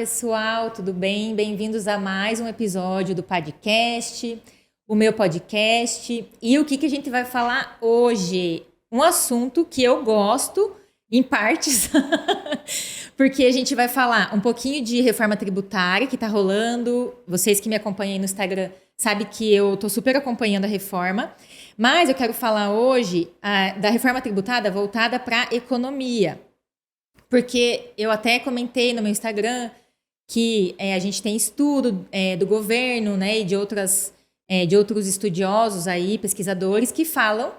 pessoal, tudo bem? Bem-vindos a mais um episódio do podcast, o meu podcast. E o que a gente vai falar hoje? Um assunto que eu gosto, em partes, porque a gente vai falar um pouquinho de reforma tributária que está rolando. Vocês que me acompanham aí no Instagram sabem que eu estou super acompanhando a reforma. Mas eu quero falar hoje da reforma tributária voltada para a economia. Porque eu até comentei no meu Instagram que a gente tem estudo do governo, né, e de outros estudiosos aí, pesquisadores, que falam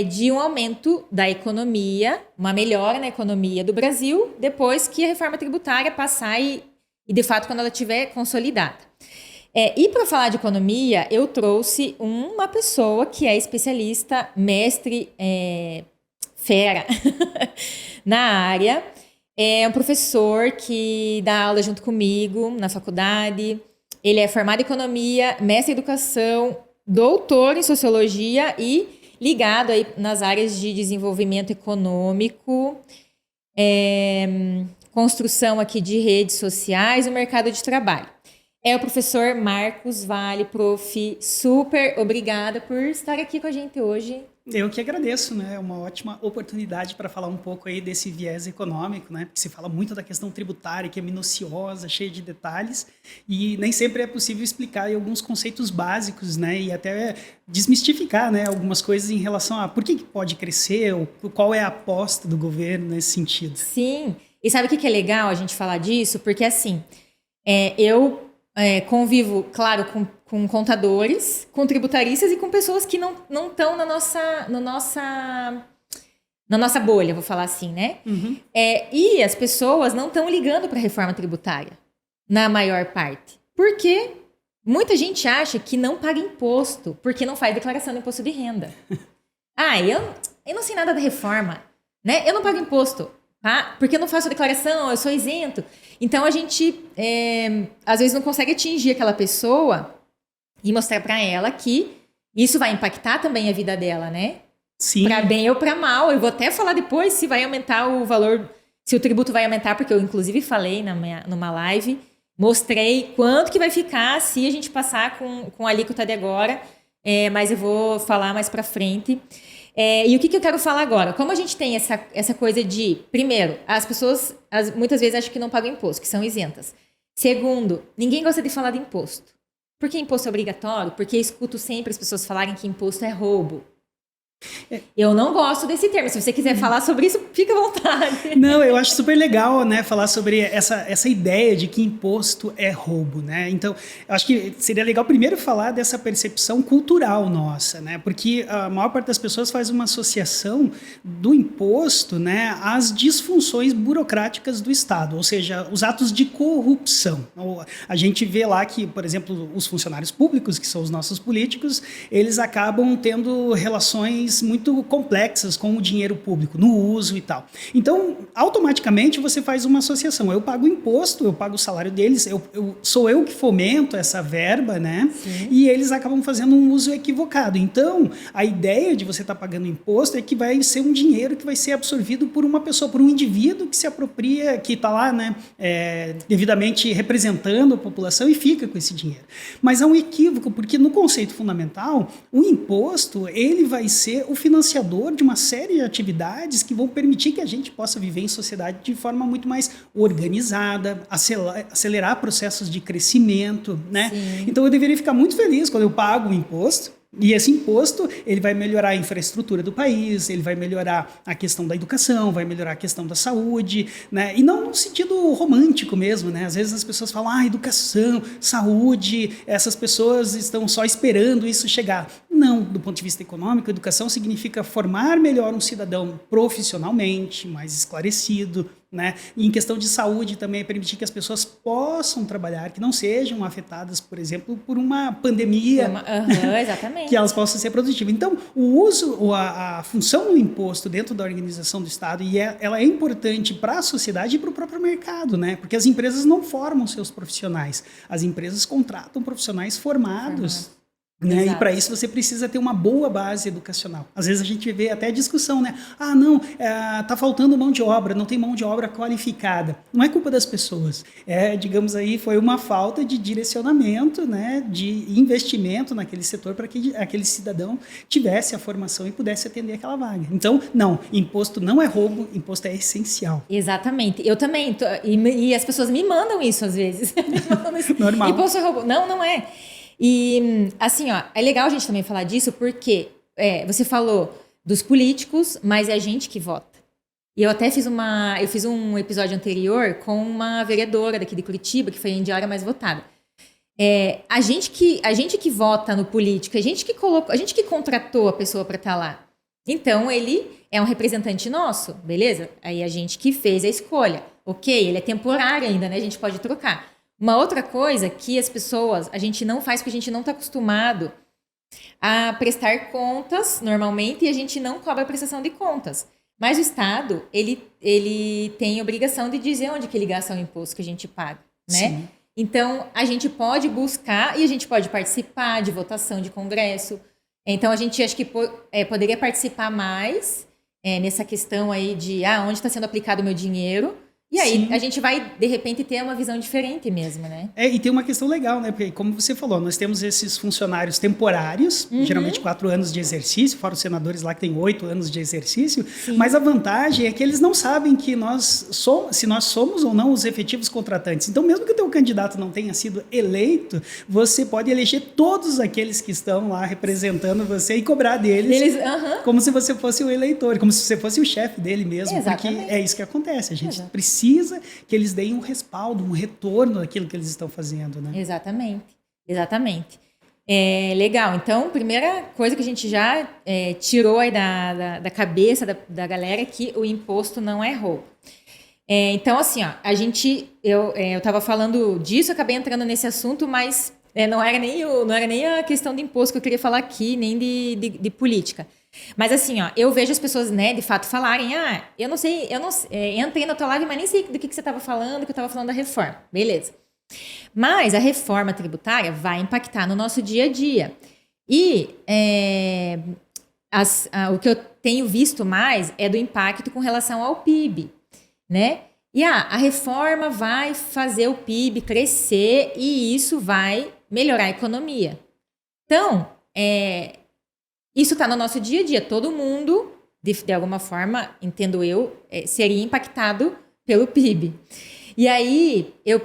de um aumento da economia, uma melhora na economia do Brasil, depois que a reforma tributária passar e de fato, quando ela estiver consolidada. E para falar de economia, eu trouxe uma pessoa que é especialista, mestre, fera na área. É um professor que dá aula junto comigo na faculdade. Ele é formado em economia, mestre em educação, doutor em sociologia e ligado aí nas áreas de desenvolvimento econômico, construção aqui de redes sociais e mercado de trabalho. É o professor Marcos Vale, prof. Super obrigada por estar aqui com a gente hoje. Eu que agradeço, né? É uma ótima oportunidade para falar um pouco aí desse viés econômico, né? Porque se fala muito da questão tributária, que é minuciosa, cheia de detalhes, e nem sempre é possível explicar aí alguns conceitos básicos, né? E até desmistificar, né? Algumas coisas em relação a por que pode crescer, ou qual é a aposta do governo nesse sentido. Sim, e sabe o que é legal a gente falar disso? Porque assim, eu convivo, claro, com contadores, com tributaristas e com pessoas que não estão na nossa bolha, vou falar assim, né? Uhum. E as pessoas não estão ligando para a reforma tributária, na maior parte. Porque muita gente acha que não paga imposto, porque não faz declaração de imposto de renda. Eu não sei nada da reforma, né? Eu não pago imposto. Tá? Porque eu não faço declaração, eu sou isento. Então, a gente, às vezes, não consegue atingir aquela pessoa e mostrar para ela que isso vai impactar também a vida dela, né? Sim. Para bem ou para mal. Eu vou até falar depois se vai aumentar o valor, se o tributo vai aumentar, porque eu, inclusive, falei numa live, mostrei quanto que vai ficar se a gente passar com a alíquota de agora, mas eu vou falar mais para frente. E o que eu quero falar agora? Como a gente tem essa coisa de, primeiro, as pessoas muitas vezes acham que não pagam imposto, que são isentas. Segundo, ninguém gosta de falar de imposto. Por que imposto é obrigatório? Porque eu escuto sempre as pessoas falarem que imposto é roubo. Eu não gosto desse termo. Se você quiser falar sobre isso, fica à vontade. Não, eu acho super legal, né, falar sobre essa ideia de que imposto é roubo, né? Então, eu acho que seria legal primeiro falar dessa percepção cultural nossa, né? Porque a maior parte das pessoas faz uma associação do imposto, né, às disfunções burocráticas do Estado, ou seja, os atos de corrupção. A gente vê lá que, por exemplo, os funcionários públicos, que são os nossos políticos, eles acabam tendo relações muito complexas com o dinheiro público, no uso e tal. Então, automaticamente você faz uma associação. Eu pago imposto, eu pago o salário deles, sou eu que fomento essa verba, né? Sim. E eles acabam fazendo um uso equivocado. Então, a ideia de você estar pagando imposto é que vai ser um dinheiro que vai ser absorvido por uma pessoa, por um indivíduo que se apropria, que está lá, né, devidamente representando a população e fica com esse dinheiro. Mas há um equívoco, porque no conceito fundamental, o imposto, ele vai ser o financiador de uma série de atividades que vão permitir que a gente possa viver em sociedade de forma muito mais organizada, acelerar processos de crescimento, né? Sim. Então eu deveria ficar muito feliz quando eu pago o imposto. E esse imposto, ele vai melhorar a infraestrutura do país, ele vai melhorar a questão da educação, vai melhorar a questão da saúde, né? E não no sentido romântico mesmo, né? Às vezes as pessoas falam, educação, saúde, essas pessoas estão só esperando isso chegar. Não, do ponto de vista econômico, educação significa formar melhor um cidadão profissionalmente, mais esclarecido, né? E em questão de saúde também é permitir que as pessoas possam trabalhar, que não sejam afetadas, por exemplo, por uma pandemia. Exatamente. Que elas possam ser produtivas. Então, o uso, a função do imposto dentro da organização do Estado, ela é importante para a sociedade e para o próprio mercado, né? Porque as empresas não formam seus profissionais. As empresas contratam profissionais formados Né? E Exato. para isso você precisa ter uma boa base educacional. Às vezes a gente vê até discussão, né? Ah, não, tá faltando mão de obra, não tem mão de obra qualificada. Não é culpa das pessoas. Digamos aí, foi uma falta de direcionamento, né? De investimento naquele setor para que aquele cidadão tivesse a formação e pudesse atender aquela vaga. Então, não, imposto não é roubo, imposto é essencial. Exatamente. Eu também. E as pessoas me mandam isso às vezes. Me mandam isso. Normal. Imposto é roubo. Não, não é. E, assim, ó, é legal a gente também falar disso porque você falou dos políticos, mas é a gente que vota. E eu até fiz um episódio anterior com uma vereadora daqui de Curitiba, que foi a indiana mais votada. A gente que vota no político, a gente que contratou a pessoa para estar lá. Então, ele é um representante nosso, beleza? Aí a gente que fez a escolha. Ok, ele é temporário ainda, né? A gente pode trocar. Uma outra coisa que a gente não faz porque a gente não está acostumado a prestar contas normalmente e a gente não cobra a prestação de contas. Mas o Estado, ele tem obrigação de dizer onde que ele gasta o imposto que a gente paga, né? Sim. Então, a gente pode buscar e a gente pode participar de votação de congresso. Então, a gente acho que poderia participar mais nessa questão aí de onde está sendo aplicado o meu dinheiro. E aí, sim, a gente vai, de repente, ter uma visão diferente mesmo, né? E tem uma questão legal, né? Porque, como você falou, nós temos esses funcionários temporários, geralmente 4 anos de exercício, fora os senadores lá que tem 8 anos de exercício, sim, mas a vantagem é que eles não sabem que se nós somos ou não os efetivos contratantes. Então, mesmo que o teu candidato não tenha sido eleito, você pode eleger todos aqueles que estão lá representando você e cobrar deles como se você fosse o eleitor, como se você fosse o chefe dele mesmo. Exatamente. Porque é isso que acontece, a gente precisa que eles deem um respaldo, um retorno daquilo que eles estão fazendo, né? Exatamente. Legal. Então, primeira coisa que a gente já tirou aí da cabeça da galera é que o imposto não é roubo. Então, assim, ó, eu estava falando disso, acabei entrando nesse assunto, mas não era nem a questão de imposto que eu queria falar aqui, nem de política. Mas assim, ó, eu vejo as pessoas, né, de fato falarem, eu não sei, entrei na tua live, mas nem sei do que você estava falando, que eu estava falando da reforma. Beleza. Mas a reforma tributária vai impactar no nosso dia a dia. E o que eu tenho visto mais é do impacto com relação ao PIB, né? E a reforma vai fazer o PIB crescer e isso vai melhorar a economia. Então, isso está no nosso dia a dia. Todo mundo, de alguma forma, entendo eu, seria impactado pelo PIB. E aí, eu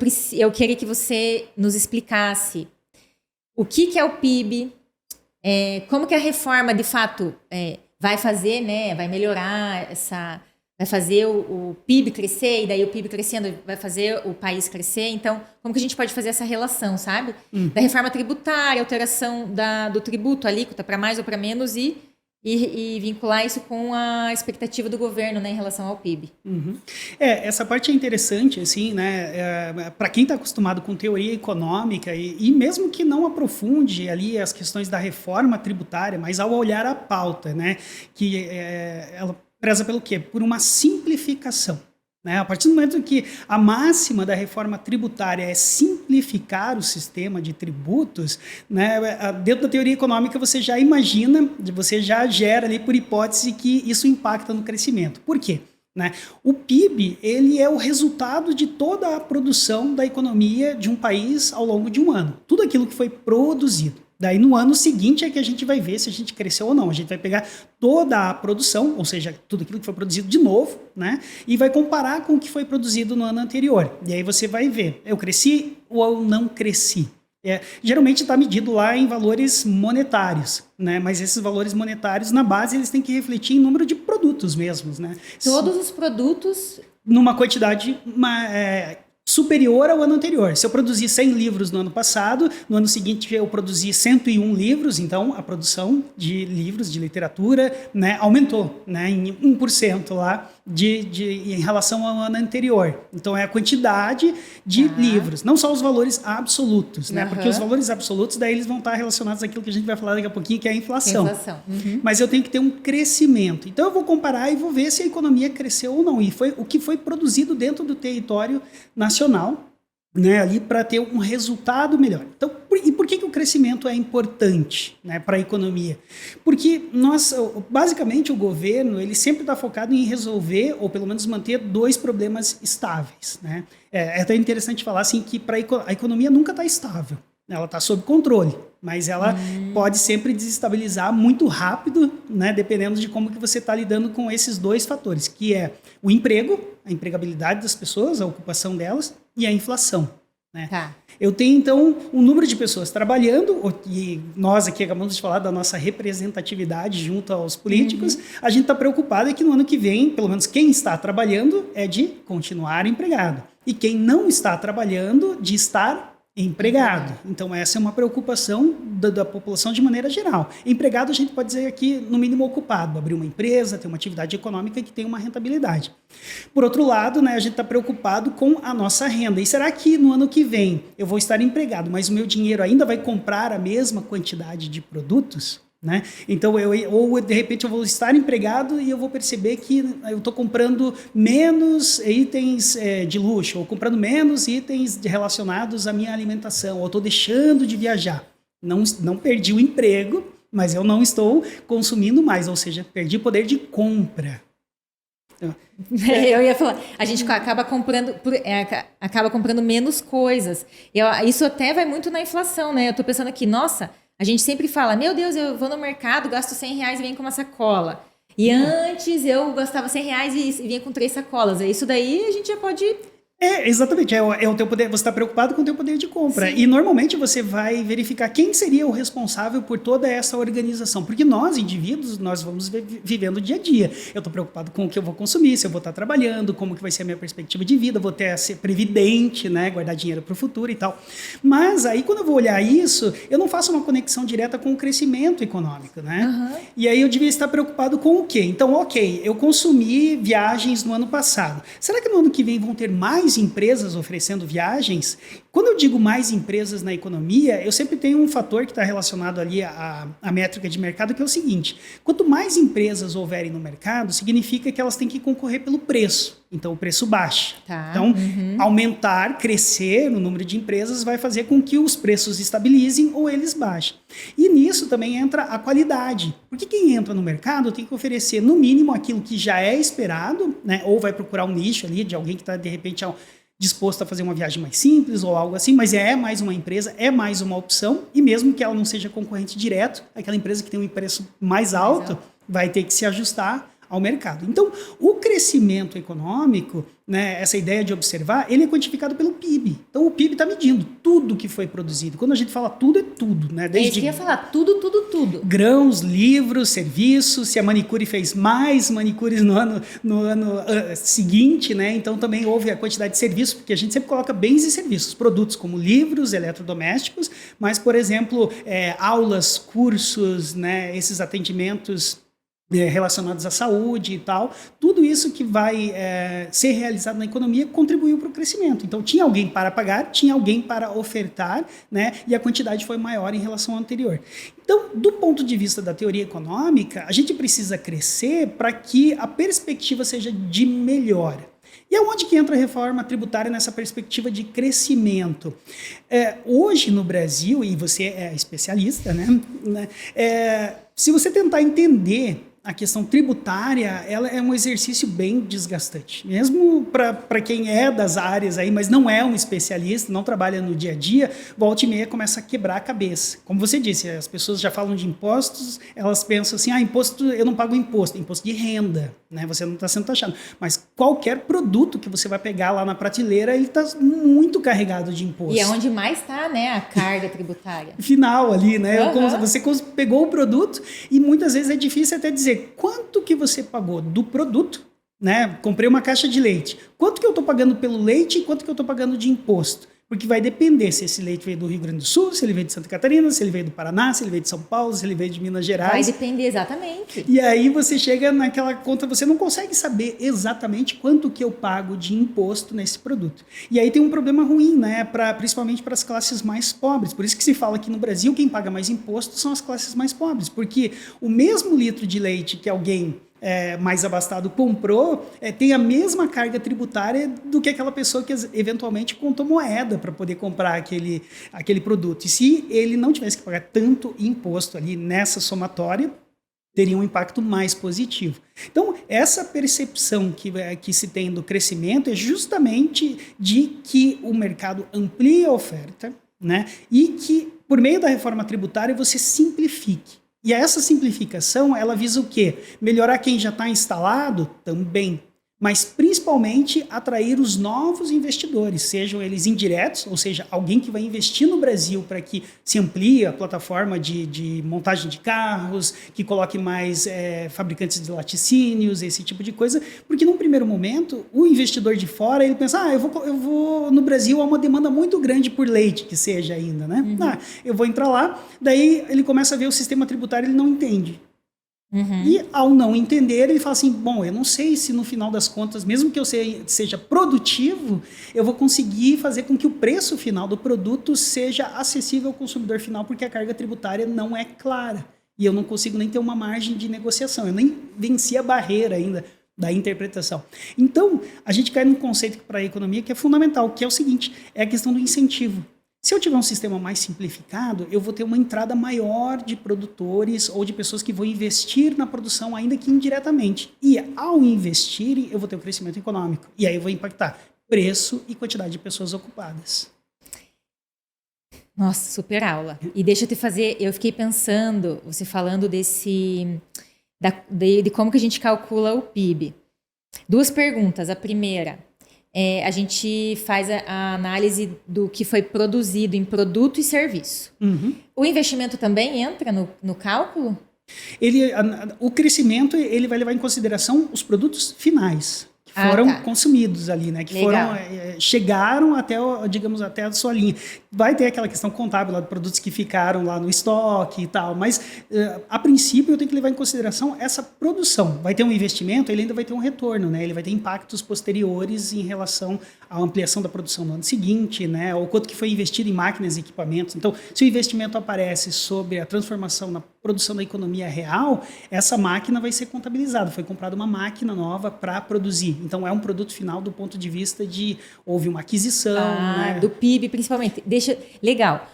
queria que você nos explicasse o que é o PIB, como que a reforma, de fato, vai fazer, né? Vai melhorar vai fazer o PIB crescer, e daí o PIB crescendo vai fazer o país crescer. Então, como que a gente pode fazer essa relação, sabe? Da reforma tributária, alteração do tributo, alíquota para mais ou para menos e vincular isso com a expectativa do governo, né, em relação ao PIB. Essa parte é interessante, assim, né? Para quem está acostumado com teoria econômica e mesmo que não aprofunde ali as questões da reforma tributária, mas ao olhar a pauta, né, que ela preza pelo quê? Por uma simplificação. Né? A partir do momento que a máxima da reforma tributária é simplificar o sistema de tributos, né, dentro da teoria econômica você já imagina, você já gera ali por hipótese que isso impacta no crescimento. Por quê? Né? O PIB ele é o resultado de toda a produção da economia de um país ao longo de um ano. Tudo aquilo que foi produzido. Daí, no ano seguinte, é que a gente vai ver se a gente cresceu ou não. A gente vai pegar toda a produção, ou seja, tudo aquilo que foi produzido de novo, né? E vai comparar com o que foi produzido no ano anterior. E aí você vai ver, eu cresci ou eu não cresci? Geralmente está medido lá em valores monetários, né? Mas esses valores monetários, na base, eles têm que refletir em número de produtos mesmos, né? Todos os produtos... Numa quantidade... superior ao ano anterior. Se eu produzi 100 livros no ano passado, no ano seguinte eu produzi 101 livros, então a produção de livros, de literatura, né, aumentou, né, em 1% lá em relação ao ano anterior. Então é a quantidade de livros, não só os valores absolutos, né, porque os valores absolutos daí eles vão estar relacionados àquilo que a gente vai falar daqui a pouquinho, que é a inflação. Mas eu tenho que ter um crescimento. Então eu vou comparar e vou ver se a economia cresceu ou não. E foi o que foi produzido dentro do território nacional, né, ali para ter um resultado melhor. Então, e por que o crescimento é importante, né, para a economia? Porque basicamente o governo ele sempre está focado em resolver ou pelo menos manter dois problemas estáveis, né? É até interessante falar assim que a economia nunca está estável. Ela está sob controle, mas ela pode sempre desestabilizar muito rápido, né, dependendo de como que você está lidando com esses dois fatores, que é o emprego, a empregabilidade das pessoas, a ocupação delas, e a inflação. Né? Tá. Eu tenho, então, um número de pessoas trabalhando, e nós aqui acabamos de falar da nossa representatividade junto aos políticos, a gente está preocupado que no ano que vem, pelo menos quem está trabalhando, é de continuar empregado. E quem não está trabalhando, de estar empregado. Então, essa é uma preocupação da população de maneira geral. Empregado, a gente pode dizer aqui, no mínimo, ocupado. Abrir uma empresa, ter uma atividade econômica que tem uma rentabilidade. Por outro lado, né, a gente está preocupado com a nossa renda. E será que no ano que vem eu vou estar empregado, mas o meu dinheiro ainda vai comprar a mesma quantidade de produtos? Né? Então, de repente eu vou estar empregado e eu vou perceber que eu estou comprando menos itens de luxo, ou comprando menos itens relacionados à minha alimentação, ou estou deixando de viajar. Não perdi o emprego, mas eu não estou consumindo mais, ou seja, perdi o poder de compra. Eu ia falar, a gente acaba comprando menos coisas. Isso até vai muito na inflação, né? Eu estou pensando aqui, nossa, a gente sempre fala, meu Deus, eu vou no mercado, gasto R$100 e venho com uma sacola. E antes eu gastava R$100 e vinha com 3 sacolas. Isso daí a gente já pode... Exatamente. É o teu poder, você está preocupado com o teu poder de compra. Sim. E normalmente você vai verificar quem seria o responsável por toda essa organização. Porque nós, indivíduos, nós vamos vivendo o dia a dia. Eu estou preocupado com o que eu vou consumir, se eu vou estar trabalhando, como que vai ser a minha perspectiva de vida, vou ter a ser previdente, né, guardar dinheiro para o futuro e tal. Mas aí quando eu vou olhar isso, eu não faço uma conexão direta com o crescimento econômico, né? Uhum. E aí eu devia estar preocupado com o quê? Então, ok, eu consumi viagens no ano passado. Será que no ano que vem vão ter mais empresas oferecendo viagens? Quando eu digo mais empresas na economia, eu sempre tenho um fator que está relacionado ali à métrica de mercado, que é o seguinte: quanto mais empresas houverem no mercado, significa que elas têm que concorrer pelo preço. Então, o preço baixa. Tá. Então, aumentar, crescer no número de empresas vai fazer com que os preços estabilizem ou eles baixem. E nisso também entra a qualidade. Porque quem entra no mercado tem que oferecer, no mínimo, aquilo que já é esperado, né? Ou vai procurar um nicho ali de alguém que está, de repente, disposto a fazer uma viagem mais simples ou algo assim, mas é mais uma empresa, é mais uma opção, e mesmo que ela não seja concorrente direto, aquela empresa que tem um preço mais alto vai ter que se ajustar ao mercado. Então, o crescimento econômico, né, essa ideia de observar, ele é quantificado pelo PIB. Então, o PIB está medindo tudo que foi produzido. Quando a gente fala tudo, é tudo. Né? Desde eu ia falar tudo. Grãos, livros, serviços, se a manicure fez mais manicures no ano seguinte, né? Então também houve a quantidade de serviços, porque a gente sempre coloca bens e serviços, produtos como livros, eletrodomésticos, mas, por exemplo, aulas, cursos, né, esses atendimentos relacionados à saúde e tal, tudo isso que vai ser realizado na economia contribuiu para o crescimento. Então, tinha alguém para pagar, tinha alguém para ofertar, né, e a quantidade foi maior em relação ao anterior. Então, do ponto de vista da teoria econômica, a gente precisa crescer para que a perspectiva seja de melhora. E aonde que entra a reforma tributária nessa perspectiva de crescimento? Hoje no Brasil, e você é especialista, né? Se você tentar entender a questão tributária, ela é um exercício bem desgastante. Mesmo para quem é das áreas aí, mas não é um especialista, não trabalha no dia a dia, volta e meia começa a quebrar a cabeça. Como você disse, as pessoas já falam de impostos, elas pensam assim, imposto, eu não pago imposto de renda, né? Você não está sendo taxado. Mas qualquer produto que você vai pegar lá na prateleira, ele está muito carregado de imposto. E é onde mais está, né, a carga tributária. Final ali, né? Você pegou o produto e muitas vezes é difícil até dizer quanto que você pagou do produto, né? Comprei uma caixa de leite. Quanto que eu estou pagando pelo leite e quanto que eu estou pagando de imposto? Porque vai depender se esse leite veio do Rio Grande do Sul, se ele veio de Santa Catarina, se ele veio do Paraná, se ele veio de São Paulo, se ele veio de Minas Gerais. Vai depender, exatamente. E aí você chega naquela conta, você não consegue saber exatamente quanto que eu pago de imposto nesse produto. E aí tem um problema ruim, né? Principalmente para as classes mais pobres. Por isso que se fala que no Brasil quem paga mais imposto são as classes mais pobres. Porque o mesmo litro de leite que alguém mais abastado comprou, tem a mesma carga tributária do que aquela pessoa que eventualmente contou moeda para poder comprar aquele produto. E se ele não tivesse que pagar tanto imposto ali nessa somatória, teria um impacto mais positivo. Então, essa percepção que se tem do crescimento é justamente de que o mercado amplia a oferta, né? E que, por meio da reforma tributária, você simplifique. E essa simplificação, ela visa o quê? Melhorar quem já está instalado? Também. Mas, principalmente, atrair os novos investidores, sejam eles indiretos, ou seja, alguém que vai investir no Brasil para que se amplie a plataforma de montagem de carros, que coloque mais fabricantes de laticínios, esse tipo de coisa, porque num primeiro momento, o investidor de fora, ele pensa, eu vou no Brasil, há uma demanda muito grande por leite, que seja ainda, né? Eu vou entrar lá, daí ele começa a ver o sistema tributário, ele não entende. E ao não entender, ele fala assim, bom, eu não sei se no final das contas, mesmo que eu seja produtivo, eu vou conseguir fazer com que o preço final do produto seja acessível ao consumidor final, porque a carga tributária não é clara. E eu não consigo nem ter uma margem de negociação, eu nem venci a barreira ainda da interpretação. Então, a gente cai num conceito para a economia que é fundamental, que é o seguinte, é a questão do incentivo. Se eu tiver um sistema mais simplificado, eu vou ter uma entrada maior de produtores ou de pessoas que vão investir na produção, ainda que indiretamente. E ao investirem, eu vou ter um crescimento econômico. E aí eu vou impactar preço e quantidade de pessoas ocupadas. Nossa, super aula. E deixa eu te fazer, eu fiquei pensando, você falando de como que a gente calcula o PIB. 2 perguntas. A primeira... a gente faz a análise do que foi produzido em produto e serviço. O investimento também entra no cálculo? O crescimento ele vai levar em consideração os produtos finais que foram consumidos ali, né? Que chegaram até, digamos, até a sua linha. Vai ter aquela questão contábil lá de produtos que ficaram lá no estoque e tal, mas a princípio eu tenho que levar em consideração essa produção. Vai ter um investimento, ele ainda vai ter um retorno, né? Ele vai ter impactos posteriores em relação à ampliação da produção no ano seguinte, né? Ou quanto que foi investido em máquinas e equipamentos. Então, se o investimento aparece sobre a transformação na produção da economia real, essa máquina vai ser contabilizada. Foi comprada uma máquina nova para produzir. Então, é um produto final do ponto de vista de houve uma aquisição. Né? Do PIB, principalmente. Legal.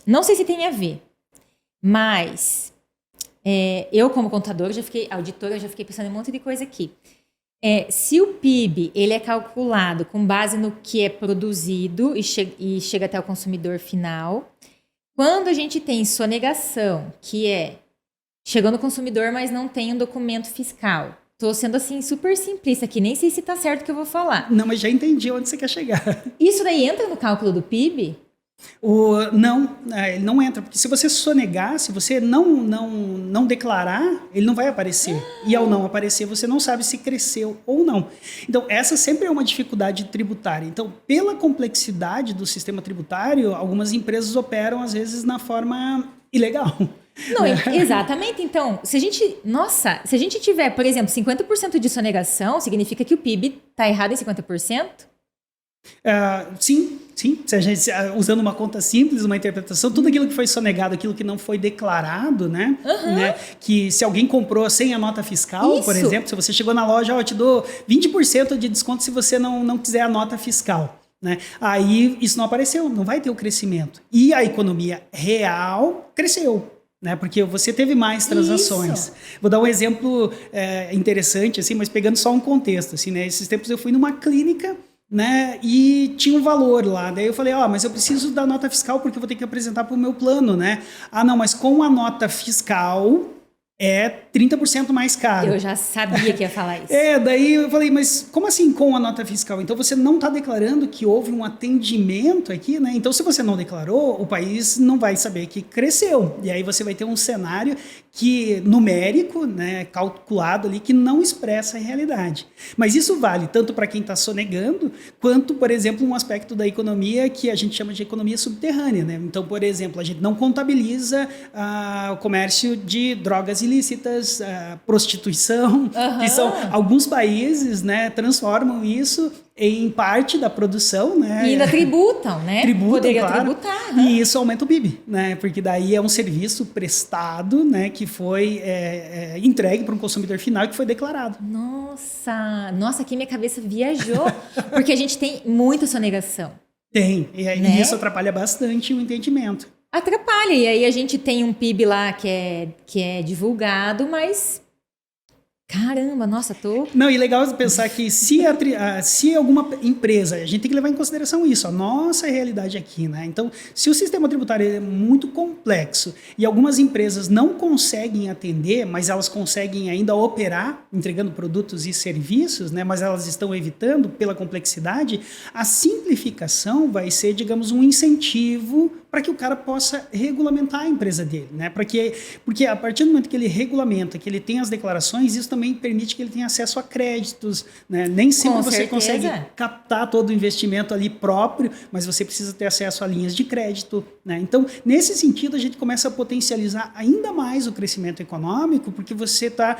Não sei se tem a ver, mas eu, como contadora, auditora, já fiquei pensando em um monte de coisa aqui. Se o PIB ele é calculado com base no que é produzido e chega até o consumidor final, quando a gente tem sonegação, que chegou no consumidor, mas não tem um documento fiscal. Estou sendo assim super simplista aqui, nem sei se está certo o que eu vou falar. Não, mas já entendi onde você quer chegar. Isso daí entra no cálculo do PIB? Não, ele não entra, porque se você sonegar, se você não declarar, ele não vai aparecer. E ao não aparecer, você não sabe se cresceu ou não. Então, essa sempre é uma dificuldade tributária. Então, pela complexidade do sistema tributário, algumas empresas operam, às vezes, na forma ilegal. Não, exatamente. Então, se a gente tiver, por exemplo, 50% de sonegação, significa que o PIB está errado em 50%? Sim. Se a gente, usando uma conta simples, uma interpretação, tudo aquilo que foi sonegado, aquilo que não foi declarado, né? Que se alguém comprou sem a nota fiscal, por exemplo, se você chegou na loja, eu te dou 20% de desconto se você não quiser a nota fiscal. Né? Aí isso não apareceu, não vai ter o crescimento. E a economia real cresceu. Né? Porque você teve mais transações. Isso. Vou dar um exemplo interessante, assim, mas pegando só um contexto. Assim, né? Esses tempos eu fui numa clínica, né, e tinha um valor lá. Daí eu falei, mas eu preciso da nota fiscal porque eu vou ter que apresentar para o meu plano, né? Não, mas com a nota fiscal é 30% mais caro. Eu já sabia que ia falar isso. Daí eu falei, mas como assim com a nota fiscal? Então você não está declarando que houve um atendimento aqui, né? Então se você não declarou, o país não vai saber que cresceu. E aí você vai ter um cenário numérico, né, calculado ali, que não expressa a realidade. Mas isso vale tanto para quem está sonegando, quanto, por exemplo, um aspecto da economia que a gente chama de economia subterrânea, né? Então, por exemplo, a gente não contabiliza o comércio de drogas ilícitas, prostituição, que são alguns países, né, transformam isso em parte da produção, né? E ainda tributam, né? Poderiam claro. Tributar. E isso aumenta o PIB, né? Porque daí é um serviço prestado, né? Que foi entregue para um consumidor final e que foi declarado. Nossa, aqui minha cabeça viajou, porque a gente tem muita sonegação. Tem, e né? isso atrapalha bastante o entendimento. Atrapalha, e aí a gente tem um PIB lá que é divulgado, mas... Caramba, nossa, tô... Não, e legal pensar que se alguma empresa, a gente tem que levar em consideração isso, a nossa realidade aqui, né? Então, se o sistema tributário é muito complexo e algumas empresas não conseguem atender, mas elas conseguem ainda operar, entregando produtos e serviços, né? Mas elas estão evitando pela complexidade, a simplificação vai ser, digamos, um incentivo para que o cara possa regulamentar a empresa dele, né? Porque a partir do momento que ele regulamenta, que ele tem as declarações, isso também permite que ele tenha acesso a créditos, né? Nem sempre você consegue captar todo o investimento ali próprio, mas você precisa ter acesso a linhas de crédito, né? Então, nesse sentido, a gente começa a potencializar ainda mais o crescimento econômico, porque você está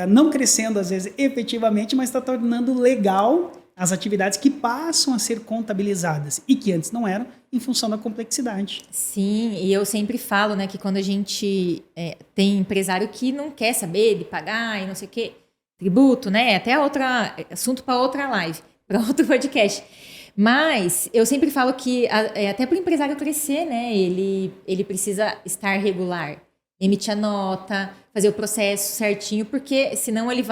não crescendo, às vezes, efetivamente, mas está tornando legal as atividades que passam a ser contabilizadas e que antes não eram, em função da complexidade. Sim, e eu sempre falo, né, que quando a gente tem empresário que não quer saber de pagar e não sei o quê, tributo, né, até assunto para outra live, para outro podcast. Mas eu sempre falo que até para o empresário crescer, né, ele precisa estar regular, emitir a nota, fazer o processo certinho, porque senão ele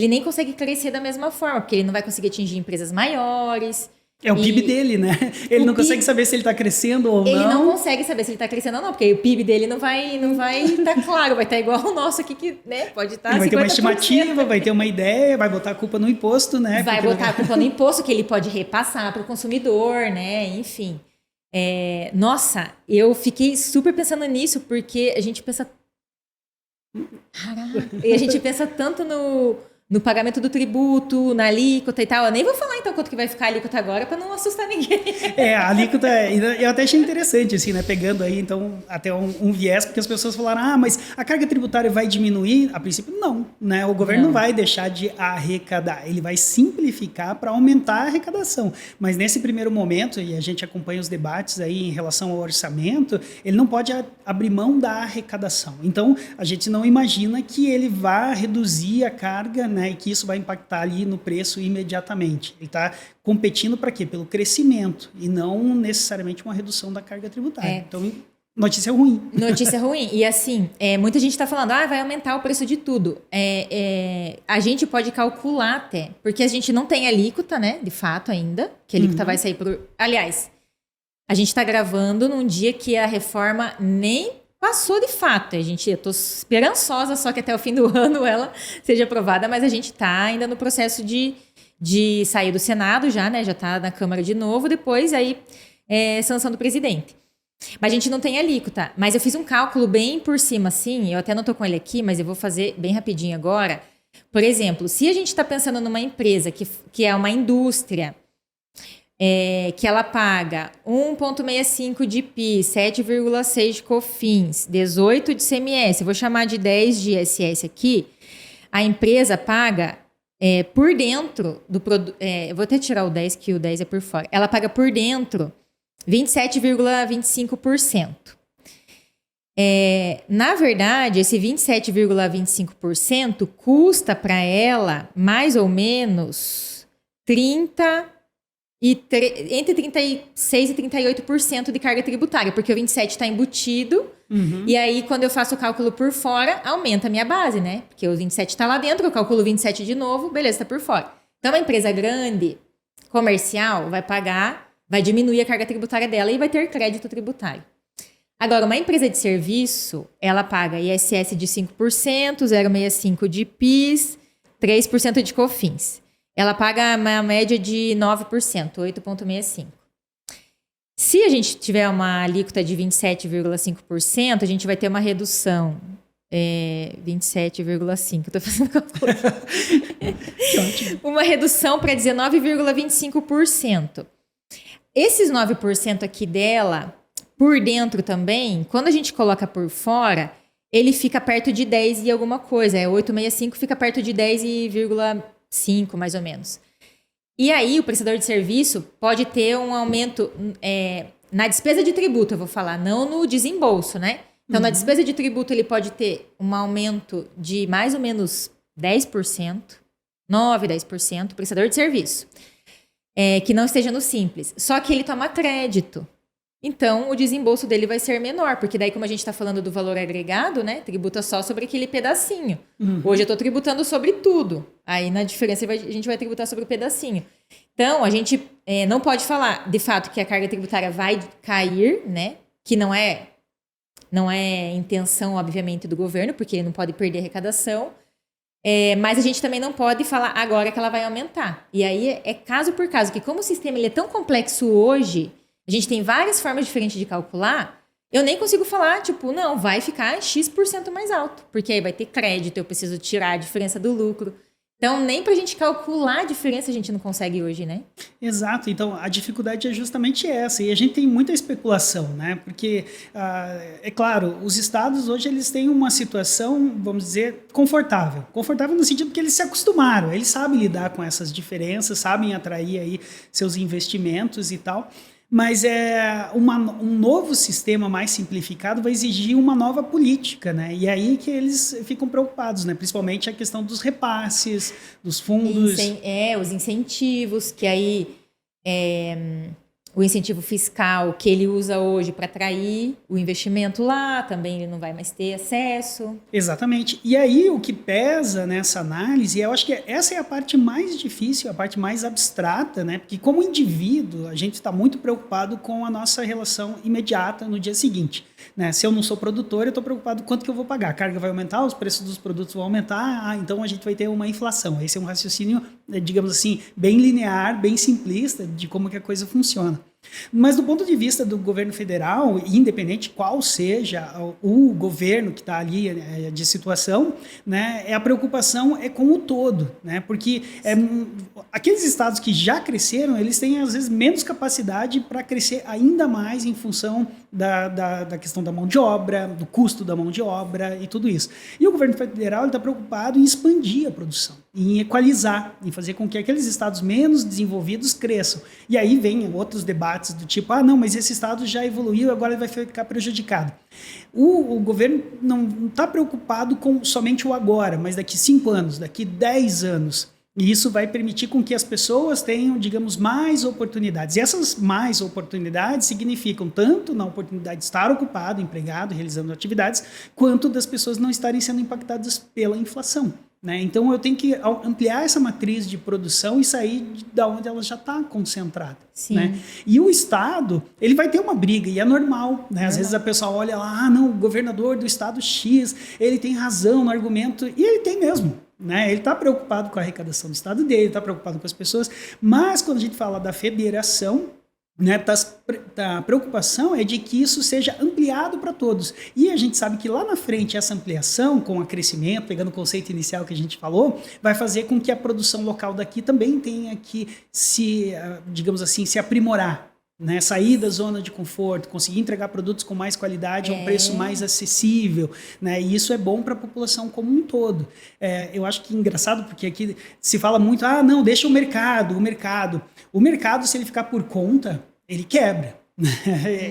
nem consegue crescer da mesma forma, porque ele não vai conseguir atingir empresas maiores. É o PIB dele, né? Ele não consegue saber se ele está crescendo ou não. Ele não consegue saber se ele está crescendo ou não, porque o PIB dele não vai estar claro, vai estar igual o nosso aqui, que, né, pode estar 50%. Ele vai ter uma estimativa, vai ter uma ideia, vai botar a culpa no imposto, né? Vai botar a culpa no imposto, que ele pode repassar para o consumidor, né? Enfim. Nossa, eu fiquei super pensando nisso, porque a gente pensa... Caraca! E a gente pensa tanto no pagamento do tributo, na alíquota e tal. Eu nem vou falar então quanto que vai ficar a alíquota agora para não assustar ninguém. A alíquota, eu até achei interessante, assim, né? Pegando aí, então, até um viés, porque as pessoas falaram, mas a carga tributária vai diminuir? A princípio, não, né? O governo não vai deixar de arrecadar, ele vai simplificar para aumentar a arrecadação. Mas nesse primeiro momento, e a gente acompanha os debates aí em relação ao orçamento, ele não pode abrir mão da arrecadação. Então, a gente não imagina que ele vá reduzir a carga, né, e que isso vai impactar ali no preço imediatamente. Ele está competindo para quê? Pelo crescimento e não necessariamente uma redução da carga tributária. Então, notícia ruim. Notícia ruim. E assim, muita gente está falando, vai aumentar o preço de tudo. A gente pode calcular até, porque a gente não tem alíquota, né, de fato ainda, que a alíquota vai sair por... Aliás, a gente está gravando num dia que a reforma nem passou de fato. Eu tô esperançosa só que até o fim do ano ela seja aprovada, mas a gente tá ainda no processo de sair do Senado já, né? Já tá na Câmara de novo, depois aí sanção do presidente. Mas a gente não tem alíquota. Mas eu fiz um cálculo bem por cima, assim, eu até não tô com ele aqui, mas eu vou fazer bem rapidinho agora. Por exemplo, se a gente está pensando numa empresa que é uma indústria, que ela paga 1,65 de PIS, 7,6 de COFINS, 18 de CMS, eu vou chamar de 10 de ISS aqui, a empresa paga por dentro do produto, eu vou até tirar o 10, que o 10 é por fora, ela paga por dentro 27,25%. Na verdade, esse 27,25% custa para ela mais ou menos entre 36% e 38% de carga tributária, porque o 27% está embutido, e aí quando eu faço o cálculo por fora, aumenta a minha base, né? Porque o 27% está lá dentro, eu calculo o 27% de novo, beleza, está por fora. Então, uma empresa grande, comercial, vai diminuir a carga tributária dela e vai ter crédito tributário. Agora, uma empresa de serviço, ela paga ISS de 5%, 0,65% de PIS, 3% de COFINS. Ela paga uma média de 9%, 8,65%. Se a gente tiver uma alíquota de 27,5%, a gente vai ter uma redução 27,5%. Estou fazendo cálculo. Uma redução para 19,25%. Esses 9% aqui dela, por dentro também, quando a gente coloca por fora, ele fica perto de 10 e alguma coisa. 8,65 fica perto de 10,5, mais ou menos. E aí, o prestador de serviço pode ter um aumento na despesa de tributo, eu vou falar, não no desembolso, né? Então, na despesa de tributo, ele pode ter um aumento de mais ou menos 10%, 10%, prestador de serviço, que não esteja no Simples. Só que ele toma crédito. Então, o desembolso dele vai ser menor, porque daí, como a gente está falando do valor agregado, né, tributa só sobre aquele pedacinho. Hoje eu estou tributando sobre tudo. Aí, na diferença, a gente vai tributar sobre o pedacinho. Então, a gente não pode falar, de fato, que a carga tributária vai cair, né, que não é intenção, obviamente, do governo, porque ele não pode perder arrecadação. Mas a gente também não pode falar agora que ela vai aumentar. E aí é caso por caso, que como o sistema ele é tão complexo hoje, a gente tem várias formas diferentes de calcular, eu nem consigo falar, tipo, não, vai ficar X% mais alto, porque aí vai ter crédito, eu preciso tirar a diferença do lucro. Então, nem para a gente calcular a diferença a gente não consegue hoje, né? Exato. Então, a dificuldade é justamente essa. E a gente tem muita especulação, né? Porque, é claro, os estados hoje eles têm uma situação, vamos dizer, confortável. Confortável no sentido que eles se acostumaram. Eles sabem lidar com essas diferenças, sabem atrair aí seus investimentos e tal. Mas um novo sistema mais simplificado vai exigir uma nova política, né? E aí que eles ficam preocupados, né? Principalmente a questão dos repasses, dos fundos. Os incentivos, que aí o incentivo fiscal que ele usa hoje para atrair o investimento lá, também ele não vai mais ter acesso. Exatamente. E aí o que pesa nessa análise, eu acho que essa é a parte mais difícil, a parte mais abstrata, né? Porque como indivíduo, a gente está muito preocupado com a nossa relação imediata no dia seguinte, né? Se eu não sou produtor, eu estou preocupado com quanto que eu vou pagar. A carga vai aumentar, os preços dos produtos vão aumentar, então a gente vai ter uma inflação. Esse é um raciocínio, digamos assim, bem linear, bem simplista de como que a coisa funciona. Mas do ponto de vista do governo federal, independente qual seja o governo que está ali de situação, né, a preocupação é com o todo, né, porque aqueles estados que já cresceram, eles têm às vezes menos capacidade para crescer ainda mais em função da questão da mão de obra, do custo da mão de obra e tudo isso. E o governo federal está preocupado em expandir a produção, em equalizar, em fazer com que aqueles estados menos desenvolvidos cresçam. E aí vem outros debates do tipo, não, mas esse estado já evoluiu, agora ele vai ficar prejudicado. O governo não está preocupado com somente o agora, mas daqui 5 anos, daqui 10 anos. E isso vai permitir com que as pessoas tenham, digamos, mais oportunidades. E essas mais oportunidades significam tanto na oportunidade de estar ocupado, empregado, realizando atividades, quanto das pessoas não estarem sendo impactadas pela inflação, né? Então, eu tenho que ampliar essa matriz de produção e sair da onde ela já está concentrada. Né? E o Estado, ele vai ter uma briga, e é normal. Né? Às vezes a pessoa olha lá, não, o governador do Estado X, ele tem razão no argumento, e ele tem mesmo. Né? Ele está preocupado com a arrecadação do Estado dele, está preocupado com as pessoas, mas quando a gente fala da federação, né, a preocupação é de que isso seja ampliado para todos. E a gente sabe que lá na frente essa ampliação, com o crescimento, pegando o conceito inicial que a gente falou, vai fazer com que a produção local daqui também tenha que digamos assim, se aprimorar. Né, sair da zona de conforto, conseguir entregar produtos com mais qualidade a um preço mais acessível, né, e isso é bom para a população como um todo. Eu acho que é engraçado porque aqui se fala muito, não, deixa o mercado, se ele ficar por conta, ele quebra.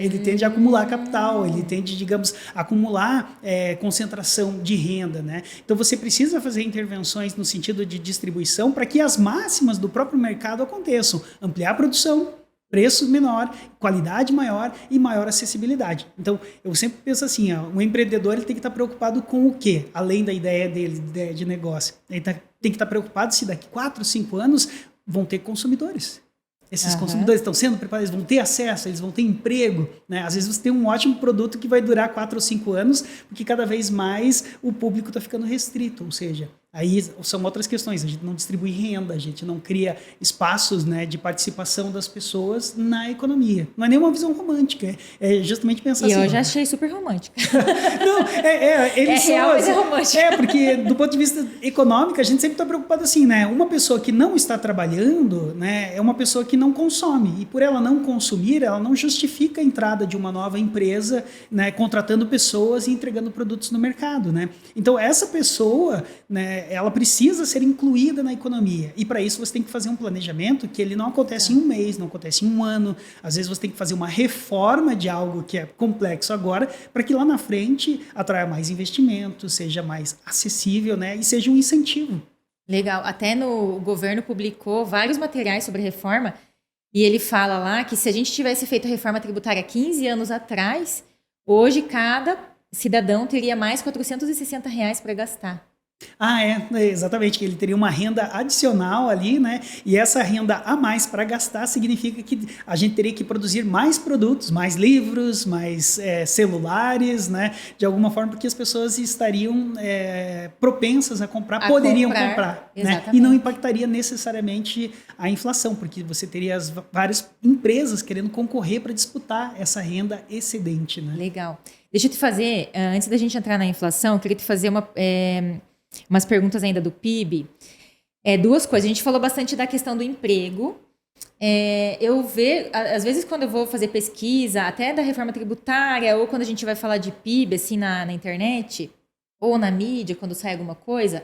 Ele tende a acumular capital, ele tende, digamos, a acumular concentração de renda, né? Então você precisa fazer intervenções no sentido de distribuição para que as máximas do próprio mercado aconteçam, ampliar a produção, preço menor, qualidade maior e maior acessibilidade. Então, eu sempre penso assim, um empreendedor ele tem que estar preocupado com o quê? Além da ideia dele, ideia de negócio. Ele tem que estar preocupado se daqui 4, 5 anos vão ter consumidores. Esses consumidores estão sendo preparados, eles vão ter acesso, eles vão ter emprego. Né? Às vezes você tem um ótimo produto que vai durar 4 ou 5 anos, porque cada vez mais o público está ficando restrito, ou seja, Aí são outras questões, a gente não distribui renda, a gente não cria espaços, né, de participação das pessoas na economia. Não é nenhuma visão romântica, é justamente pensar assim. E eu já achei super romântica. Não, eles são real, mas é romântico. Porque do ponto de vista econômico, a gente sempre está preocupado assim, né? Uma pessoa que não está trabalhando, né, é uma pessoa que não consome. E por ela não consumir, ela não justifica a entrada de uma nova empresa, né, contratando pessoas e entregando produtos no mercado, né? Então, essa pessoa, né, ela precisa ser incluída na economia. E para isso você tem que fazer um planejamento que ele não acontece em um mês, não acontece em um ano. Às vezes você tem que fazer uma reforma de algo que é complexo agora, para que lá na frente atraia mais investimento, seja mais acessível, né, e seja um incentivo. Legal. Até o governo publicou vários materiais sobre reforma e ele fala lá que se a gente tivesse feito a reforma tributária 15 anos atrás, hoje cada cidadão teria mais R$460 para gastar. Exatamente, que ele teria uma renda adicional ali, né? E essa renda a mais para gastar significa que a gente teria que produzir mais produtos, mais livros, mais celulares, né? De alguma forma, porque as pessoas estariam propensas a comprar, poderiam comprar, né? E não impactaria necessariamente a inflação, porque você teria várias empresas querendo concorrer para disputar essa renda excedente, né? Legal. Deixa eu te fazer, antes da gente entrar na inflação, eu queria te fazer umas perguntas ainda do PIB. Duas coisas. A gente falou bastante da questão do emprego. Eu vejo, às vezes, quando eu vou fazer pesquisa, até da reforma tributária, ou quando a gente vai falar de PIB, assim, na internet, ou na mídia, quando sai alguma coisa,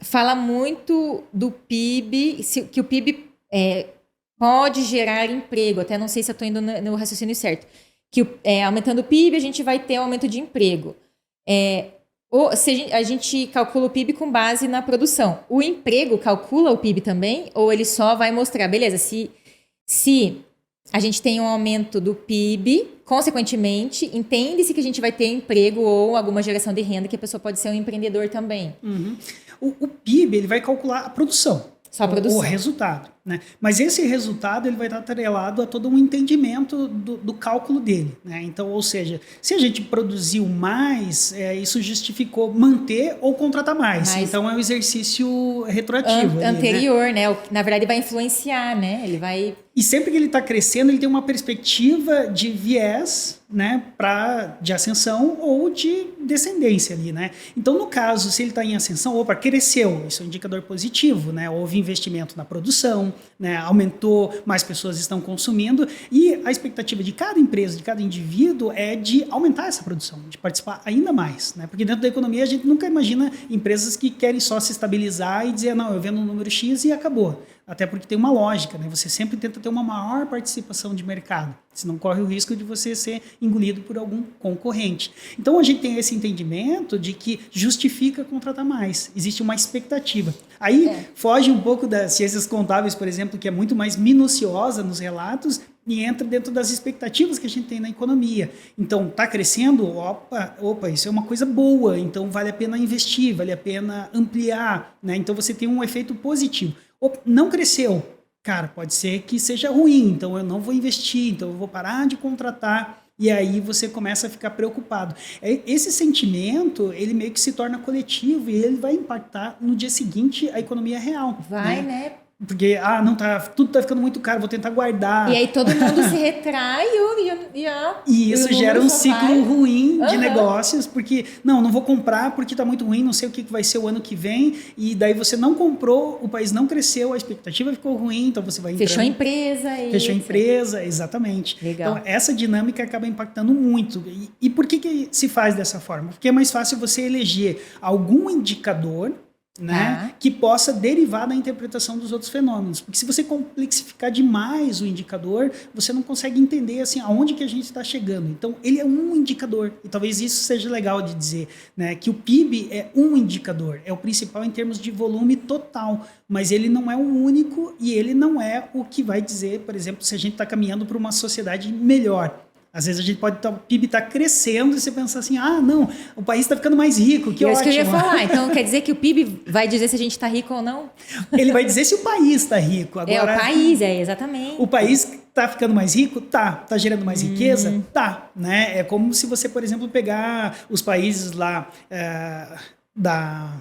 fala muito do PIB, que o PIB pode gerar emprego. Até não sei se eu estou indo no raciocínio certo. Que aumentando o PIB, a gente vai ter um aumento de emprego. Ou se a gente calcula o PIB com base na produção. O emprego calcula o PIB também? Ou ele só vai mostrar, beleza, se a gente tem um aumento do PIB, consequentemente, entende-se que a gente vai ter emprego ou alguma geração de renda, que a pessoa pode ser um empreendedor também. Uhum. O PIB, ele vai calcular a produção. Só a produção. O resultado, né? Mas esse resultado ele vai estar atrelado a todo um entendimento do cálculo dele, né? Então, ou seja, se a gente produziu mais, isso justificou manter ou contratar mais. Então, é um exercício retroativo. Anterior, né? Na verdade, vai influenciar, né? Ele vai... E sempre que ele está crescendo, ele tem uma perspectiva de viés, né, de ascensão ou de descendência ali, né? Então, no caso, se ele está em ascensão, cresceu, isso é um indicador positivo, né? Houve investimento na produção, né? Aumentou, mais pessoas estão consumindo e a expectativa de cada empresa, de cada indivíduo é de aumentar essa produção, de participar ainda mais, né? Porque dentro da economia a gente nunca imagina empresas que querem só se estabilizar e dizer, não, eu vendo um número X e acabou. Até porque tem uma lógica, né? Você sempre tenta ter uma maior participação de mercado, senão corre o risco de você ser engolido por algum concorrente. Então a gente tem esse entendimento de que justifica contratar mais, existe uma expectativa. Aí foge um pouco das ciências contábeis, por exemplo, que é muito mais minuciosa nos relatos e entra dentro das expectativas que a gente tem na economia. Então, está crescendo, isso é uma coisa boa, então vale a pena investir, vale a pena ampliar, né? Então você tem um efeito positivo. Não cresceu, cara, pode ser que seja ruim, então eu não vou investir, então eu vou parar de contratar, e aí você começa a ficar preocupado. Esse sentimento, ele meio que se torna coletivo e ele vai impactar no dia seguinte a economia real. Vai, né? Porque, tudo tá ficando muito caro, vou tentar guardar. E aí todo mundo se retrai e isso gera um ciclo ruim de negócios, porque, não vou comprar porque tá muito ruim, não sei o que vai ser o ano que vem, e daí você não comprou, o país não cresceu, a expectativa ficou ruim, então você vai entrando. Fechou a empresa. Fechou a empresa, exatamente. Legal. Então, essa dinâmica acaba impactando muito. E por que se faz dessa forma? Porque é mais fácil você eleger algum indicador, né, que possa derivar da interpretação dos outros fenômenos. Porque se você complexificar demais o indicador, você não consegue entender assim, aonde que a gente está chegando. Então, ele é um indicador. E talvez isso seja legal de dizer, né, que o PIB é um indicador. É o principal em termos de volume total. Mas ele não é o único e ele não é o que vai dizer, por exemplo, se a gente está caminhando para uma sociedade melhor. Às vezes a gente pode o PIB está crescendo e você pensa assim, não, o país está ficando mais rico, que ótimo. É isso que eu ia falar. Então quer dizer que o PIB vai dizer se a gente está rico ou não? Ele vai dizer se o país está rico. Agora, o país, exatamente. O país está ficando mais rico? Tá gerando mais riqueza? Tá, né? É como se você, por exemplo, pegar os países lá da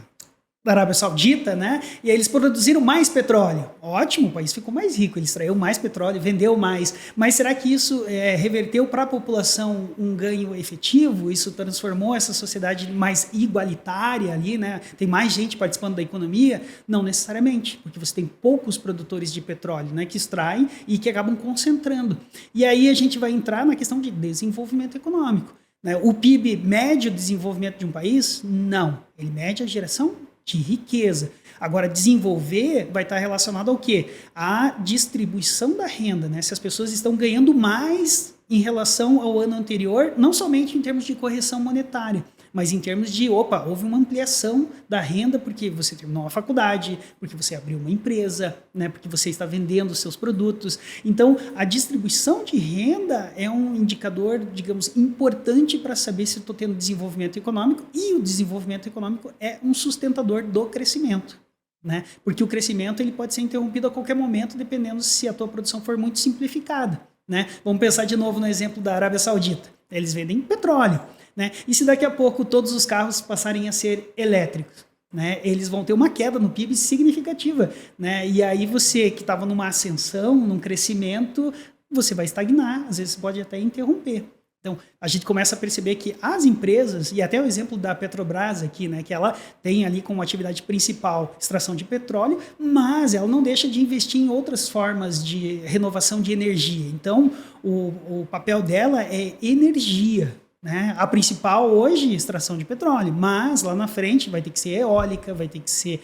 Arábia Saudita, né? E aí eles produziram mais petróleo. Ótimo, o país ficou mais rico, ele extraiu mais petróleo, vendeu mais. Mas será que isso reverteu para a população um ganho efetivo? Isso transformou essa sociedade mais igualitária ali, né? Tem mais gente participando da economia? Não necessariamente, porque você tem poucos produtores de petróleo, né, que extraem e que acabam concentrando. E aí a gente vai entrar na questão de desenvolvimento econômico. Né? O PIB mede o desenvolvimento de um país? Não. Ele mede a geração de riqueza. Agora, desenvolver vai estar relacionado ao quê? À distribuição da renda, né? Se as pessoas estão ganhando mais em relação ao ano anterior, não somente em termos de correção monetária, mas em termos de, houve uma ampliação da renda porque você terminou a faculdade, porque você abriu uma empresa, né, porque você está vendendo seus produtos. Então, a distribuição de renda é um indicador, digamos, importante para saber se estou tendo desenvolvimento econômico, e o desenvolvimento econômico é um sustentador do crescimento. Né? Porque o crescimento ele pode ser interrompido a qualquer momento, dependendo se a tua produção for muito simplificada. Né? Vamos pensar de novo no exemplo da Arábia Saudita. Eles vendem petróleo. Né? E se daqui a pouco todos os carros passarem a ser elétricos, né? Eles vão ter uma queda no PIB significativa. Né? E aí você que estava numa ascensão, num crescimento, você vai estagnar, às vezes pode até interromper. Então, a gente começa a perceber que as empresas, e até o exemplo da Petrobras aqui, né, que ela tem ali como atividade principal extração de petróleo, mas ela não deixa de investir em outras formas de renovação de energia. Então, o papel dela é energia. Né? A principal hoje é extração de petróleo, mas lá na frente vai ter que ser eólica, vai ter que ser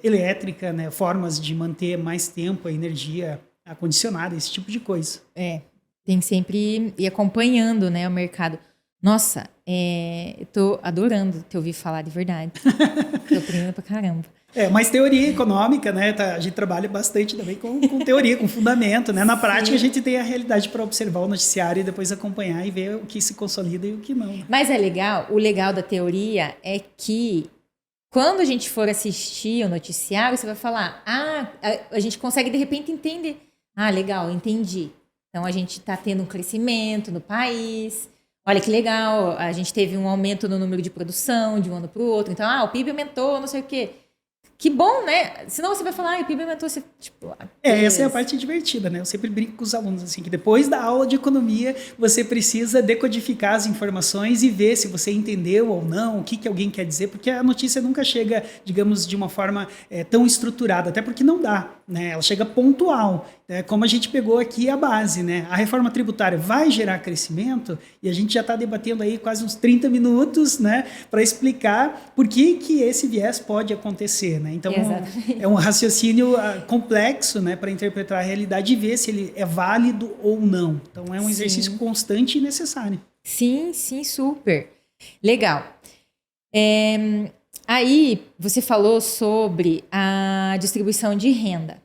elétrica, né? Formas de manter mais tempo a energia acondicionada, esse tipo de coisa. Tem que sempre ir acompanhando, né, o mercado. Nossa, eu tô adorando te ouvir falar de verdade. Tô aprendendo pra caramba. Mas teoria econômica, né? A gente trabalha bastante também com teoria, com fundamento, né? Na prática, a gente tem a realidade para observar o noticiário e depois acompanhar e ver o que se consolida e o que não. Mas o legal da teoria é que quando a gente for assistir o noticiário, você vai falar, a gente consegue de repente entender. Legal, entendi. Então, a gente está tendo um crescimento no país. Olha que legal, a gente teve um aumento no número de produção de um ano para o outro. Então, o PIB aumentou, não sei o quê. Que bom, né? Senão você vai falar, o PIB aumentou. Você, essa é a parte divertida, né? Eu sempre brinco com os alunos, assim, que depois da aula de economia, você precisa decodificar as informações e ver se você entendeu ou não, o que alguém quer dizer, porque a notícia nunca chega, digamos, de uma forma tão estruturada, até porque não dá, né? Ela chega pontual. Como a gente pegou aqui a base, né? A reforma tributária vai gerar crescimento e a gente já está debatendo aí quase uns 30 minutos, né? Para explicar por que esse viés pode acontecer, né? Então, é um raciocínio complexo, né? Para interpretar a realidade e ver se ele é válido ou não. Então, é um exercício constante e necessário. Sim, super. Legal. Aí, você falou sobre a distribuição de renda.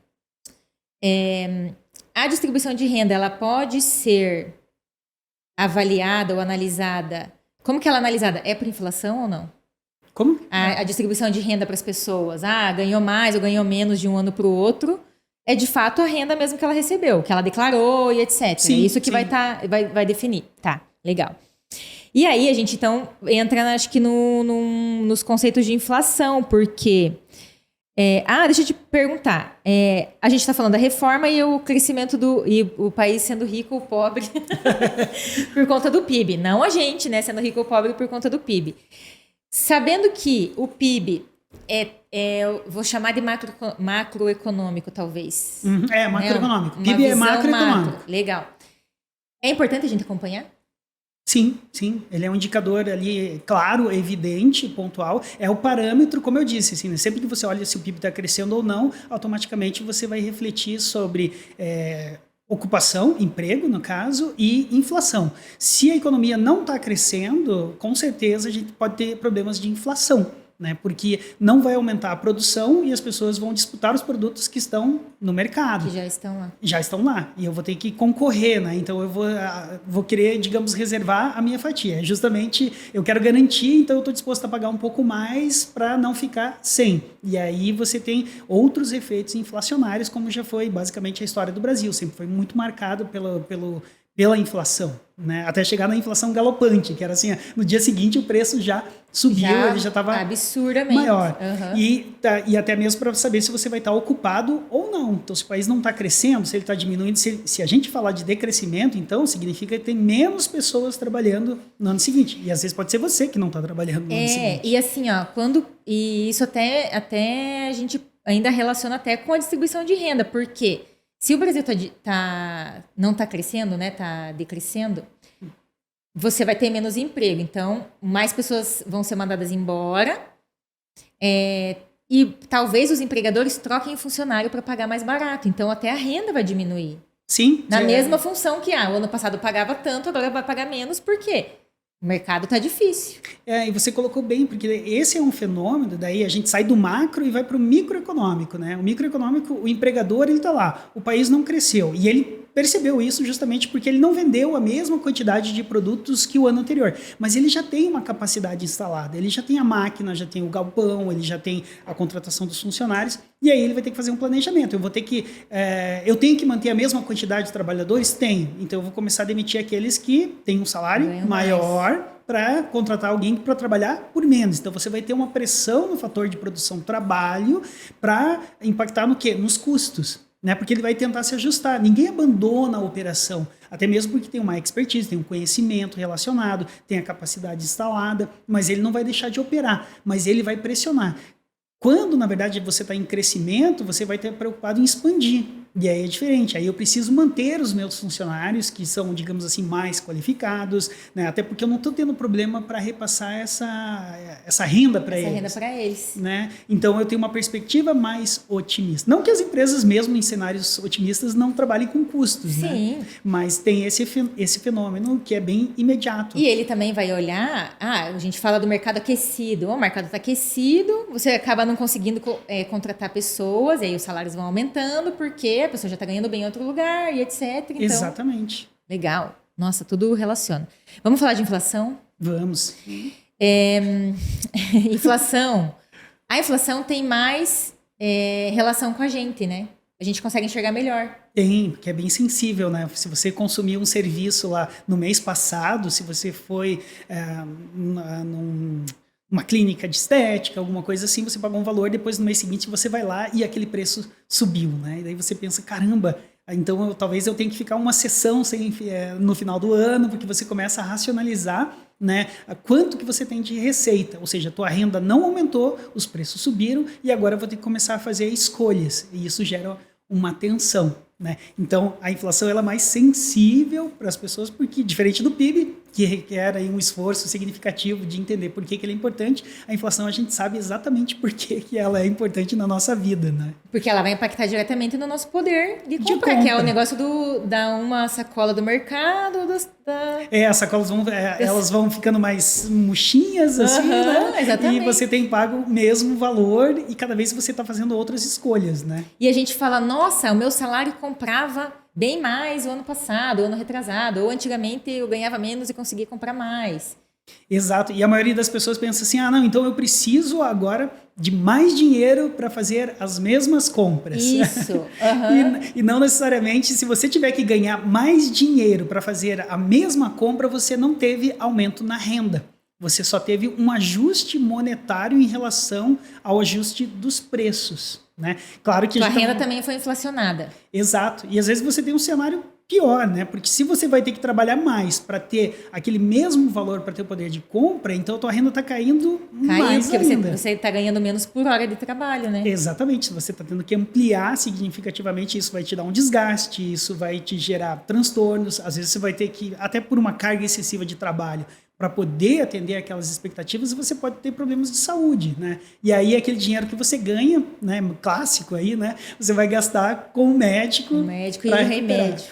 A distribuição de renda, ela pode ser avaliada ou analisada. Como que ela é analisada? É por inflação ou não? Como? A distribuição de renda para as pessoas. Ganhou mais ou ganhou menos de um ano para o outro. É de fato a renda mesmo que ela recebeu, que ela declarou e etc. Sim, Isso que vai definir. Tá, legal. E aí a gente então entra, acho que nos conceitos de inflação, porque... deixa eu te perguntar. A gente está falando da reforma e o crescimento e o país sendo rico ou pobre por conta do PIB. Não a gente, né? Sendo rico ou pobre por conta do PIB. Sabendo que o PIB eu vou chamar de macroeconômico, talvez. Macroeconômico. PIB é macroeconômico. Legal. É importante a gente acompanhar? Sim. Ele é um indicador ali claro, evidente, pontual. É o parâmetro, como eu disse, assim, né? Sempre que você olha se o PIB está crescendo ou não, automaticamente você vai refletir sobre ocupação, emprego, no caso, e inflação. Se a economia não está crescendo, com certeza a gente pode ter problemas de inflação. Né? Porque não vai aumentar a produção e as pessoas vão disputar os produtos que estão no mercado. Que já estão lá. Já estão lá. E eu vou ter que concorrer, né? Então eu vou querer, digamos, reservar a minha fatia. Justamente, eu quero garantir, então eu estou disposto a pagar um pouco mais para não ficar sem. E aí você tem outros efeitos inflacionários, como já foi basicamente a história do Brasil. Sempre foi muito marcado pela inflação, né? Até chegar na inflação galopante, que era assim, no dia seguinte o preço já subiu, ele já estava absurdamente maior. E até mesmo para saber se você vai estar ocupado ou não. Então, se o país não está crescendo, se ele está diminuindo, se a gente falar de decrescimento, então significa que tem menos pessoas trabalhando no ano seguinte. E às vezes pode ser você que não está trabalhando no ano seguinte. E assim, e isso até a gente ainda relaciona até com a distribuição de renda, porque se o Brasil não está crescendo, né, está decrescendo, você vai ter menos emprego. Então, mais pessoas vão ser mandadas embora. E talvez os empregadores troquem funcionário para pagar mais barato. Então, até a renda vai diminuir. Sim. Na mesma função que o ano passado pagava tanto, agora vai pagar menos. Por quê? O mercado está difícil. E você colocou bem, porque esse é um fenômeno, daí a gente sai do macro e vai para o microeconômico, né? O microeconômico, o empregador, ele está lá, o país não cresceu, e ele percebeu isso justamente porque ele não vendeu a mesma quantidade de produtos que o ano anterior, mas ele já tem uma capacidade instalada, ele já tem a máquina, já tem o galpão, ele já tem a contratação dos funcionários, e aí ele vai ter que fazer um planejamento. Eu tenho que manter a mesma quantidade de trabalhadores? Tenho. Então eu vou começar a demitir aqueles que têm um salário maior para contratar alguém para trabalhar por menos. Então você vai ter uma pressão no fator de produção trabalho para impactar no quê? Nos custos. Né? Porque ele vai tentar se ajustar. Ninguém abandona a operação, até mesmo porque tem uma expertise, tem um conhecimento relacionado, tem a capacidade instalada, mas ele não vai deixar de operar, mas ele vai pressionar. Quando, na verdade, você está em crescimento, você vai estar preocupado em expandir. E aí é diferente. Aí eu preciso manter os meus funcionários, que são, digamos assim, mais qualificados, né? Até porque eu não estou tendo problema para repassar essa renda para eles. Essa renda para eles. Né? Então eu tenho uma perspectiva mais otimista. Não que as empresas, mesmo em cenários otimistas, não trabalhem com custos, Sim. Né? Mas tem esse fenômeno que é bem imediato. E ele também vai olhar, a gente fala do mercado aquecido. O mercado está aquecido, você acaba não conseguindo contratar pessoas, e aí os salários vão aumentando, porque a pessoa já está ganhando bem em outro lugar e etc. Então, exatamente. Legal. Nossa, tudo relaciona. Vamos falar de inflação? Vamos. Inflação. A inflação tem mais relação com a gente, né? A gente consegue enxergar melhor. Tem, porque é bem sensível, né? Se você consumiu um serviço lá no mês passado, se você foi numa clínica de estética, alguma coisa assim, você pagou um valor, depois no mês seguinte você vai lá e aquele preço subiu, né? E daí você pensa, caramba, então talvez eu tenha que ficar uma sessão no final do ano, porque você começa a racionalizar, né, quanto que você tem de receita, ou seja, a tua renda não aumentou, os preços subiram e agora eu vou ter que começar a fazer escolhas, e isso gera uma tensão, né? Então a inflação ela é mais sensível para as pessoas, porque diferente do PIB, que requer aí um esforço significativo de entender por que ele é importante, a inflação a gente sabe exatamente por que ela é importante na nossa vida, né? Porque ela vai impactar diretamente no nosso poder de compra, que é o negócio da uma sacola do mercado. As sacolas elas vão ficando mais murchinhas, assim, né? Exatamente. E você tem pago o mesmo valor e cada vez você está fazendo outras escolhas, né? E a gente fala, nossa, o meu salário comprava bem mais o ano passado, o ano retrasado, ou antigamente eu ganhava menos e conseguia comprar mais. Exato, e a maioria das pessoas pensa assim, não, então eu preciso agora de mais dinheiro para fazer as mesmas compras. Isso. E não necessariamente, se você tiver que ganhar mais dinheiro para fazer a mesma compra, você não teve aumento na renda. Você só teve um ajuste monetário em relação ao ajuste dos preços. Né? Claro que a renda também foi inflacionada. Exato. E às vezes você tem um cenário pior, né? Porque se você vai ter que trabalhar mais para ter aquele mesmo valor para ter o poder de compra, então a tua renda está caindo mais porque ainda. Você está ganhando menos por hora de trabalho, né? Exatamente. Você está tendo que ampliar significativamente, isso vai te dar um desgaste, isso vai te gerar transtornos. Às vezes você vai ter que, até por uma carga excessiva de trabalho, para poder atender aquelas expectativas, você pode ter problemas de saúde, né? E aí aquele dinheiro que você ganha, né, clássico aí, né, você vai gastar com o médico. O médico e o remédio.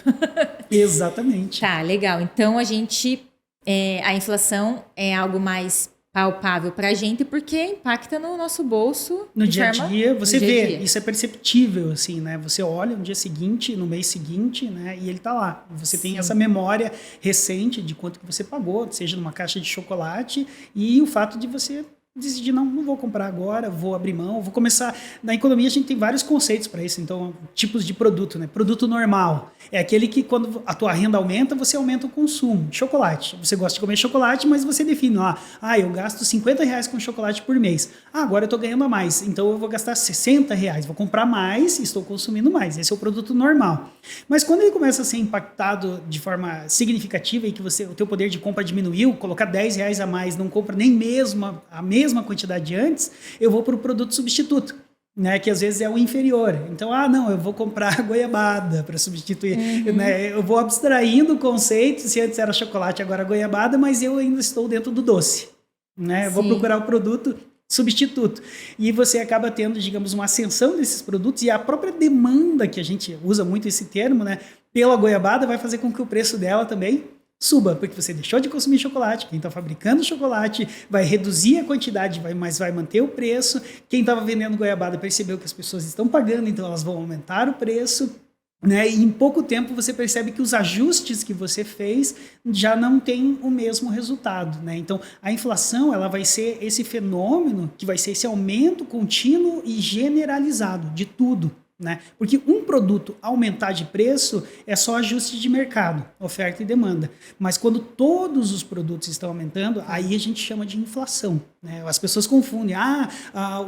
Exatamente. Tá, legal. Então a inflação é algo mais palpável para a gente porque impacta no nosso bolso. No dia a dia, você vê, isso é perceptível, assim, né? Você olha no dia seguinte, no mês seguinte, né? E ele tá lá. Você tem essa memória recente de quanto que você pagou, seja numa caixa de chocolate, e o fato de você decidi, não vou comprar agora, vou abrir mão, vou começar... Na economia a gente tem vários conceitos para isso, então, tipos de produto, né? Produto normal é aquele que quando a tua renda aumenta, você aumenta o consumo. Chocolate, você gosta de comer chocolate, mas você define lá, eu gasto R$50 com chocolate por mês. Agora eu estou ganhando a mais, então eu vou gastar R$60, vou comprar mais e estou consumindo mais. Esse é o produto normal. Mas quando ele começa a ser impactado de forma significativa e que o teu poder de compra diminuiu, colocar R$10 a mais, não compra nem mesmo a mesma quantidade de antes, eu vou para o produto substituto, né, que às vezes é o inferior. Então, eu vou comprar goiabada para substituir. Né, eu vou abstraindo o conceito, se antes era chocolate, agora goiabada, mas eu ainda estou dentro do doce. Né? Vou procurar o produto substituto. E você acaba tendo, digamos, uma ascensão desses produtos e a própria demanda, que a gente usa muito esse termo, né, pela goiabada, vai fazer com que o preço dela também suba, porque você deixou de consumir chocolate, quem está fabricando chocolate vai reduzir a quantidade, mas vai manter o preço, quem estava vendendo goiabada percebeu que as pessoas estão pagando, então elas vão aumentar o preço, né? E em pouco tempo você percebe que os ajustes que você fez já não têm o mesmo resultado, né? Então a inflação ela vai ser esse fenômeno que vai ser esse aumento contínuo e generalizado de tudo. Né? Porque um produto aumentar de preço é só ajuste de mercado, oferta e demanda. Mas quando todos os produtos estão aumentando, aí a gente chama de inflação. Né? As pessoas confundem.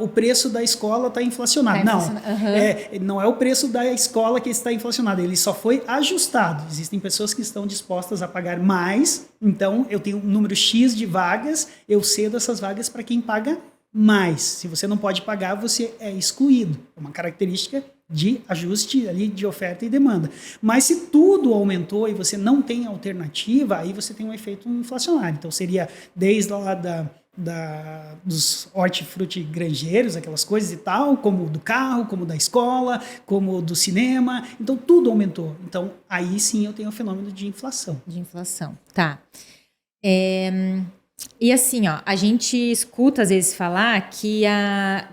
O preço da escola está inflacionado. Não é o preço da escola que está inflacionado. Ele só foi ajustado. Existem pessoas que estão dispostas a pagar mais. Então, eu tenho um número X de vagas, eu cedo essas vagas para quem paga mais. Se você não pode pagar, você é excluído. É uma característica de ajuste ali de oferta e demanda. Mas se tudo aumentou e você não tem alternativa, aí você tem um efeito inflacionário. Então seria desde lá dos hortifruti granjeiros, aquelas coisas e tal, como do carro, como da escola, como do cinema. Então tudo aumentou. Então aí sim eu tenho o fenômeno de inflação. De inflação, tá. E assim, a gente escuta às vezes falar que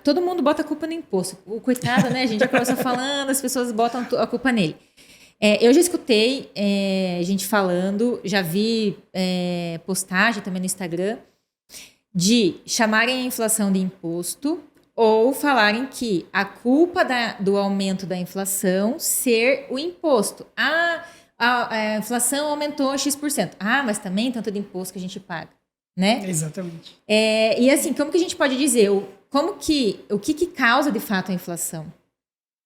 todo mundo bota a culpa no imposto. O coitado, né? A gente já começou falando, as pessoas botam a culpa nele. Eu já escutei gente falando, já vi postagem também no Instagram, de chamarem a inflação de imposto ou falarem que a culpa do aumento da inflação ser o imposto. A inflação aumentou X%. Mas também tanto de imposto que a gente paga. Né? Exatamente. E assim, como que a gente pode dizer? O que causa de fato a inflação?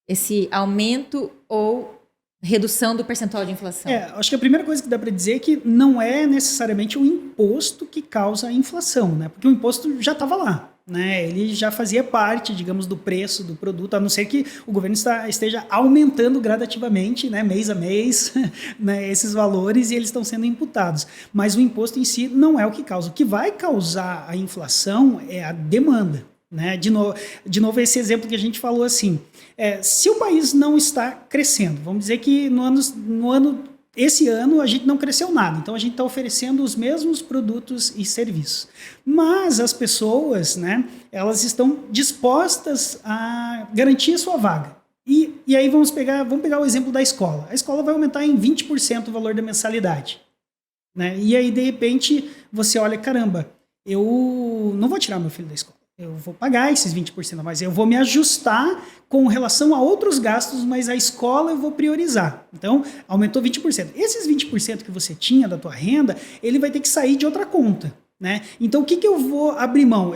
Esse aumento ou redução do percentual de inflação? Acho que a primeira coisa que dá para dizer é que não é necessariamente o imposto que causa a inflação, né? Porque o imposto já estava lá. Né, ele já fazia parte, digamos, do preço do produto, a não ser que o governo esteja aumentando gradativamente, né, mês a mês, né, esses valores, e eles estão sendo imputados. Mas o imposto em si não é o que causa. O que vai causar a inflação é a demanda. Né? De novo, esse exemplo que a gente falou assim, se o país não está crescendo, vamos dizer que esse ano a gente não cresceu nada, então a gente está oferecendo os mesmos produtos e serviços. Mas as pessoas, né, elas estão dispostas a garantir a sua vaga. E aí vamos pegar o exemplo da escola. A escola vai aumentar em 20% o valor da mensalidade. Né? E aí, de repente, você olha, caramba, eu não vou tirar meu filho da escola. Eu vou pagar esses 20% a mais, eu vou me ajustar com relação a outros gastos, mas a escola eu vou priorizar. Então, aumentou 20%. Esses 20% que você tinha da tua renda, ele vai ter que sair de outra conta. Né? Então, o que eu vou abrir mão?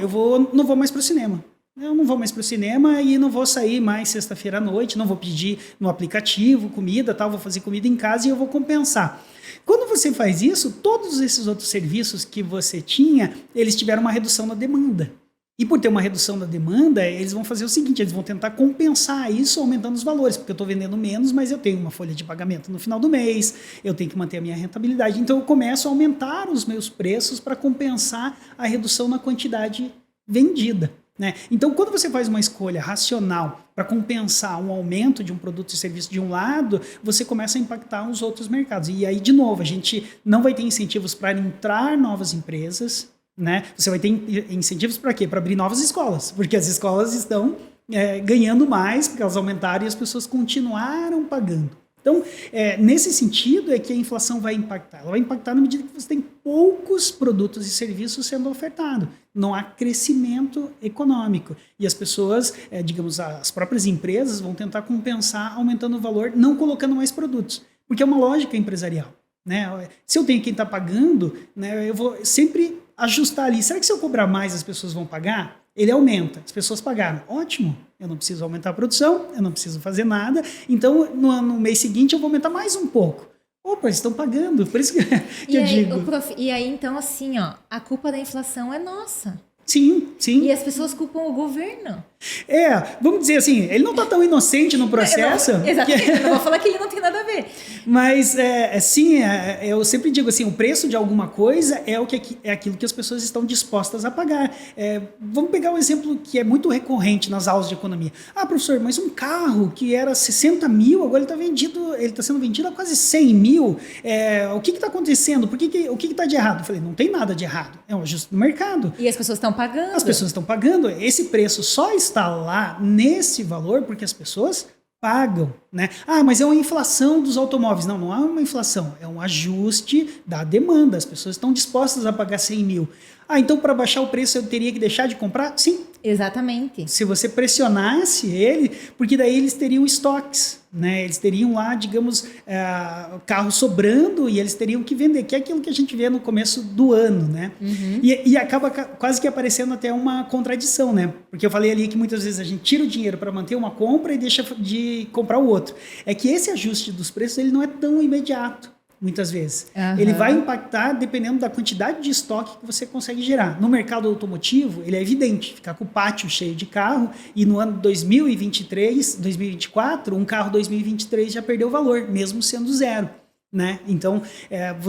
Não vou mais para o cinema. Eu não vou mais para o cinema e não vou sair mais sexta-feira à noite, não vou pedir no aplicativo comida, tal, vou fazer comida em casa e eu vou compensar. Quando você faz isso, todos esses outros serviços que você tinha, eles tiveram uma redução na demanda. E por ter uma redução da demanda, eles vão fazer o seguinte, eles vão tentar compensar isso aumentando os valores, porque eu estou vendendo menos, mas eu tenho uma folha de pagamento no final do mês, eu tenho que manter a minha rentabilidade. Então eu começo a aumentar os meus preços para compensar a redução na quantidade vendida. Né? Então, quando você faz uma escolha racional para compensar um aumento de um produto e serviço de um lado, você começa a impactar os outros mercados. E aí, de novo, a gente não vai ter incentivos para entrar novas empresas, né? Você vai ter incentivos para quê? Para abrir novas escolas, porque as escolas estão ganhando mais, porque elas aumentaram e as pessoas continuaram pagando. Então, nesse sentido é que a inflação vai impactar. Ela vai impactar na medida que você tem poucos produtos e serviços sendo ofertados. Não há crescimento econômico. E as pessoas, digamos, as próprias empresas vão tentar compensar aumentando o valor, não colocando mais produtos. Porque é uma lógica empresarial. Né? Se eu tenho quem está pagando, né, eu vou sempre ajustar ali. Será que se eu cobrar mais as pessoas vão pagar? Ele aumenta. As pessoas pagaram. Ótimo. Eu não preciso aumentar a produção, eu não preciso fazer nada. Então, no mês seguinte, eu vou aumentar mais um pouco. Opa, eles estão pagando. Por isso que eu digo. E aí, então, assim, ó, a culpa da inflação é nossa. Sim, sim. E as pessoas culpam o governo. Vamos dizer assim, ele não está tão inocente no processo. Exatamente, eu não vou falar que ele não tem nada a ver. Mas, eu sempre digo assim, o preço de alguma coisa é aquilo que as pessoas estão dispostas a pagar. Vamos pegar um exemplo que é muito recorrente nas aulas de economia. Ah, professor, mas um carro que era 60 mil, agora ele está sendo vendido a quase 100 mil. O que está acontecendo? O que está de errado? Eu falei, não tem nada de errado. É um ajuste do mercado. E as pessoas estão pagando. As pessoas estão pagando. Esse preço só está lá nesse valor porque as pessoas pagam, né? Ah, mas é uma inflação dos automóveis. Não é uma inflação, é um ajuste da demanda. As pessoas estão dispostas a pagar 100 mil. Ah, então para baixar o preço eu teria que deixar de comprar? Sim. Exatamente. Se você pressionasse ele, porque daí eles teriam estoques, né? Eles teriam lá, digamos, carro sobrando e eles teriam que vender, que é aquilo que a gente vê no começo do ano, né? Uhum. E acaba quase que aparecendo até uma contradição, né? Porque eu falei ali que muitas vezes a gente tira o dinheiro para manter uma compra e deixa de comprar o outro. É que esse ajuste dos preços ele não é tão imediato. Muitas vezes. Uhum. Ele vai impactar dependendo da quantidade de estoque que você consegue gerar. No mercado automotivo, ele é evidente. Ficar com o pátio cheio de carro e no ano 2024, um carro 2023 já perdeu valor, mesmo sendo zero. Né? Então,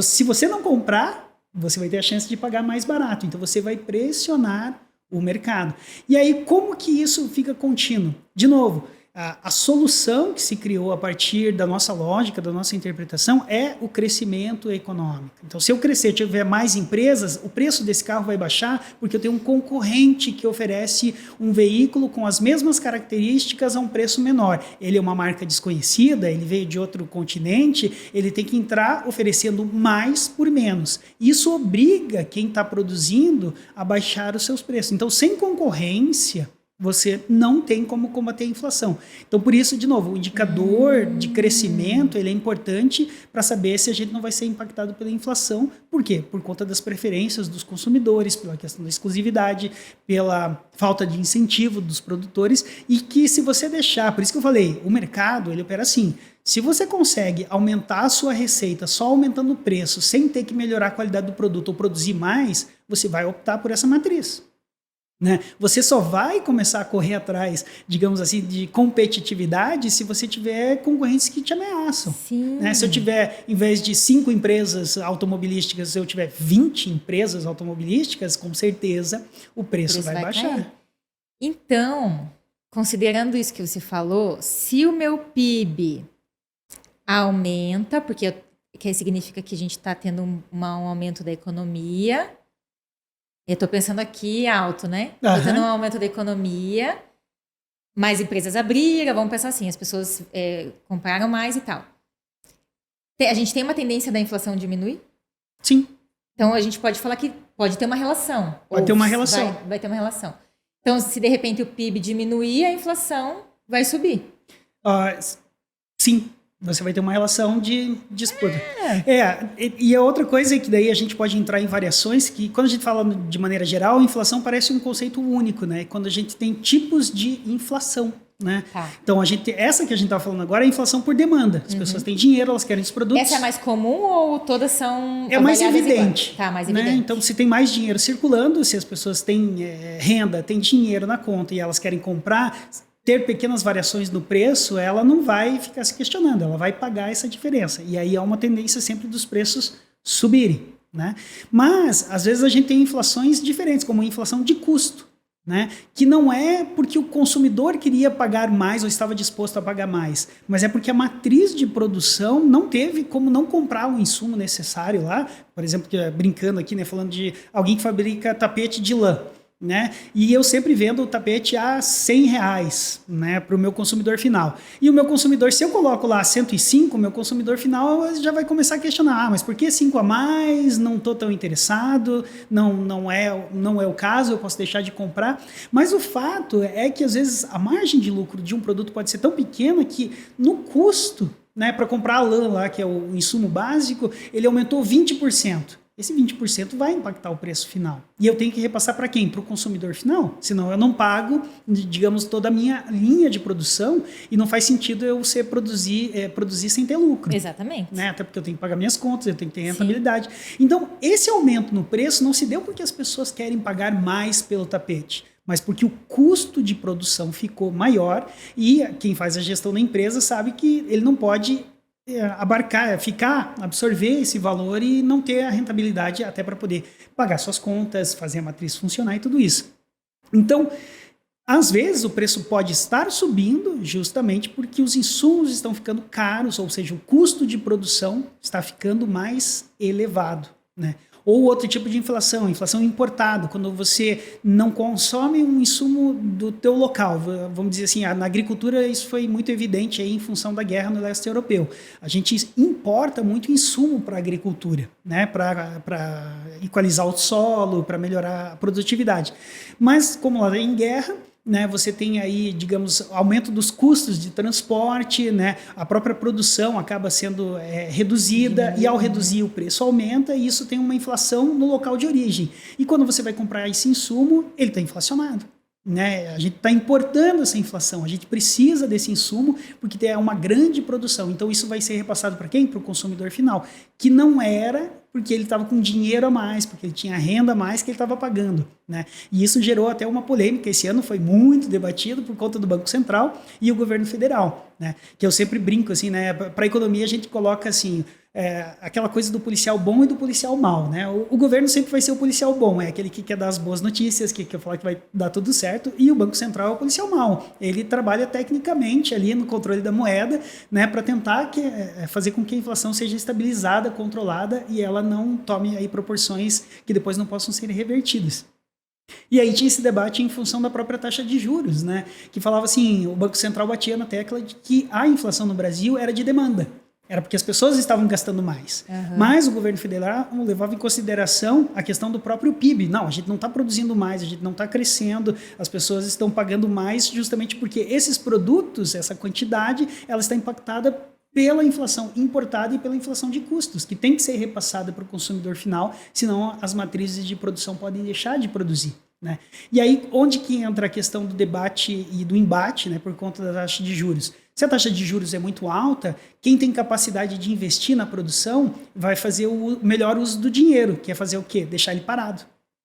se você não comprar, você vai ter a chance de pagar mais barato. Então, você vai pressionar o mercado. E aí, como que isso fica contínuo? De novo, a solução que se criou a partir da nossa lógica, da nossa interpretação, é o crescimento econômico. Então, se eu crescer, tiver mais empresas, o preço desse carro vai baixar porque eu tenho um concorrente que oferece um veículo com as mesmas características a um preço menor. Ele é uma marca desconhecida, ele veio de outro continente, ele tem que entrar oferecendo mais por menos. Isso obriga quem está produzindo a baixar os seus preços. Então, sem concorrência, você não tem como combater a inflação. Então, por isso, de novo, o indicador de crescimento ele é importante para saber se a gente não vai ser impactado pela inflação. Por quê? Por conta das preferências dos consumidores, pela questão da exclusividade, pela falta de incentivo dos produtores e que se você deixar, por isso que eu falei, o mercado ele opera assim. Se você consegue aumentar a sua receita só aumentando o preço, sem ter que melhorar a qualidade do produto ou produzir mais, você vai optar por essa matriz. Né? Você só vai começar a correr atrás, digamos assim, de competitividade se você tiver concorrentes que te ameaçam. Né? Se eu tiver, em vez de 5 empresas automobilísticas, se eu tiver 20 empresas automobilísticas, com certeza o preço vai baixar. Cair. Então, considerando isso que você falou, se o meu PIB aumenta, porque significa que a gente está tendo um aumento da economia. Eu estou pensando aqui alto, né? Estou tendo um aumento da economia, mais empresas abriram, vamos pensar assim, as pessoas compraram mais e tal. A gente tem uma tendência da inflação diminuir? Sim. Então, a gente pode falar que pode ter uma relação. Pode ter uma relação. Vai ter uma relação. Então, se de repente o PIB diminuir, a inflação vai subir. Sim. Você vai ter uma relação de disputa. E a outra coisa é que daí a gente pode entrar em variações, que quando a gente fala de maneira geral, a inflação parece um conceito único, né? Quando a gente tem tipos de inflação, né? Tá. Então, essa que a gente está falando agora é a inflação por demanda. As pessoas têm dinheiro, elas querem os produtos. Essa é mais comum ou todas são É mais evidente. Tá, mais né? evidente. Então, se tem mais dinheiro circulando, se as pessoas têm renda, têm dinheiro na conta e elas querem comprar, ter pequenas variações no preço, ela não vai ficar se questionando, ela vai pagar essa diferença. E aí há uma tendência sempre dos preços subirem. Né? Mas, às vezes, a gente tem inflações diferentes, como a inflação de custo. Né? Que não é porque o consumidor queria pagar mais ou estava disposto a pagar mais, mas é porque a matriz de produção não teve como não comprar o insumo necessário lá. Por exemplo, brincando aqui, né, falando de alguém que fabrica tapete de lã. né? E eu sempre vendo o tapete a R$100, né, para o meu consumidor final. E o meu consumidor, se eu coloco lá 105, o meu consumidor final já vai começar a questionar, mas por que 5 a mais? Não estou tão interessado, não é o caso, eu posso deixar de comprar. Mas o fato é que às vezes a margem de lucro de um produto pode ser tão pequena que no custo, né, para comprar a lã lá, que é o insumo básico, ele aumentou 20%. Esse 20% vai impactar o preço final. E eu tenho que repassar para quem? Para o consumidor final. Senão eu não pago, digamos, toda a minha linha de produção e não faz sentido eu produzir sem ter lucro. Exatamente. Né? Até porque eu tenho que pagar minhas contas, eu tenho que ter rentabilidade. Sim. Então, esse aumento no preço não se deu porque as pessoas querem pagar mais pelo tapete, mas porque o custo de produção ficou maior e quem faz a gestão da empresa sabe que ele não pode absorver esse valor e não ter a rentabilidade até para poder pagar suas contas, fazer a matriz funcionar e tudo isso. Então, às vezes o preço pode estar subindo justamente porque os insumos estão ficando caros, ou seja, o custo de produção está ficando mais elevado, né? Ou outro tipo de inflação importada, quando você não consome um insumo do teu local. Vamos dizer assim, na agricultura isso foi muito evidente aí em função da guerra no leste europeu. A gente importa muito insumo para a agricultura, né? Para equalizar o solo, para melhorar a produtividade. Mas como lá em guerra, né, você tem aí, digamos, aumento dos custos de transporte, né, a própria produção acaba sendo reduzida e ao reduzir o preço aumenta e isso tem uma inflação no local de origem. E quando você vai comprar esse insumo, ele está inflacionado. Né? A gente está importando essa inflação, a gente precisa desse insumo porque é uma grande produção. Então isso vai ser repassado para quem? Para o consumidor final, que não era porque ele estava com dinheiro a mais, porque ele tinha renda a mais que ele estava pagando. Né? E isso gerou até uma polêmica. Esse ano foi muito debatido por conta do Banco Central e o governo federal. Né? Que eu sempre brinco, assim, né? Para a economia a gente coloca assim, aquela coisa do policial bom e do policial mau. Né? O governo sempre vai ser o policial bom, é aquele que quer dar as boas notícias, que quer falar que vai dar tudo certo, e o Banco Central é o policial mau. Ele trabalha tecnicamente ali no controle da moeda, né, para tentar fazer com que a inflação seja estabilizada, controlada e ela não tome aí proporções que depois não possam ser revertidas. E aí tinha esse debate em função da própria taxa de juros, né, que falava assim, o Banco Central batia na tecla de que a inflação no Brasil era de demanda. Era porque as pessoas estavam gastando mais. Uhum. Mas o governo federal levava em consideração a questão do próprio PIB. Não, a gente não está produzindo mais, a gente não está crescendo, as pessoas estão pagando mais justamente porque esses produtos, essa quantidade, ela está impactada pela inflação importada e pela inflação de custos, que tem que ser repassada para o consumidor final, senão as matrizes de produção podem deixar de produzir. Né? E aí, onde que entra a questão do debate e do embate, né, por conta da taxa de juros? Se a taxa de juros é muito alta, quem tem capacidade de investir na produção vai fazer o melhor uso do dinheiro, que é fazer o quê? Deixar ele parado.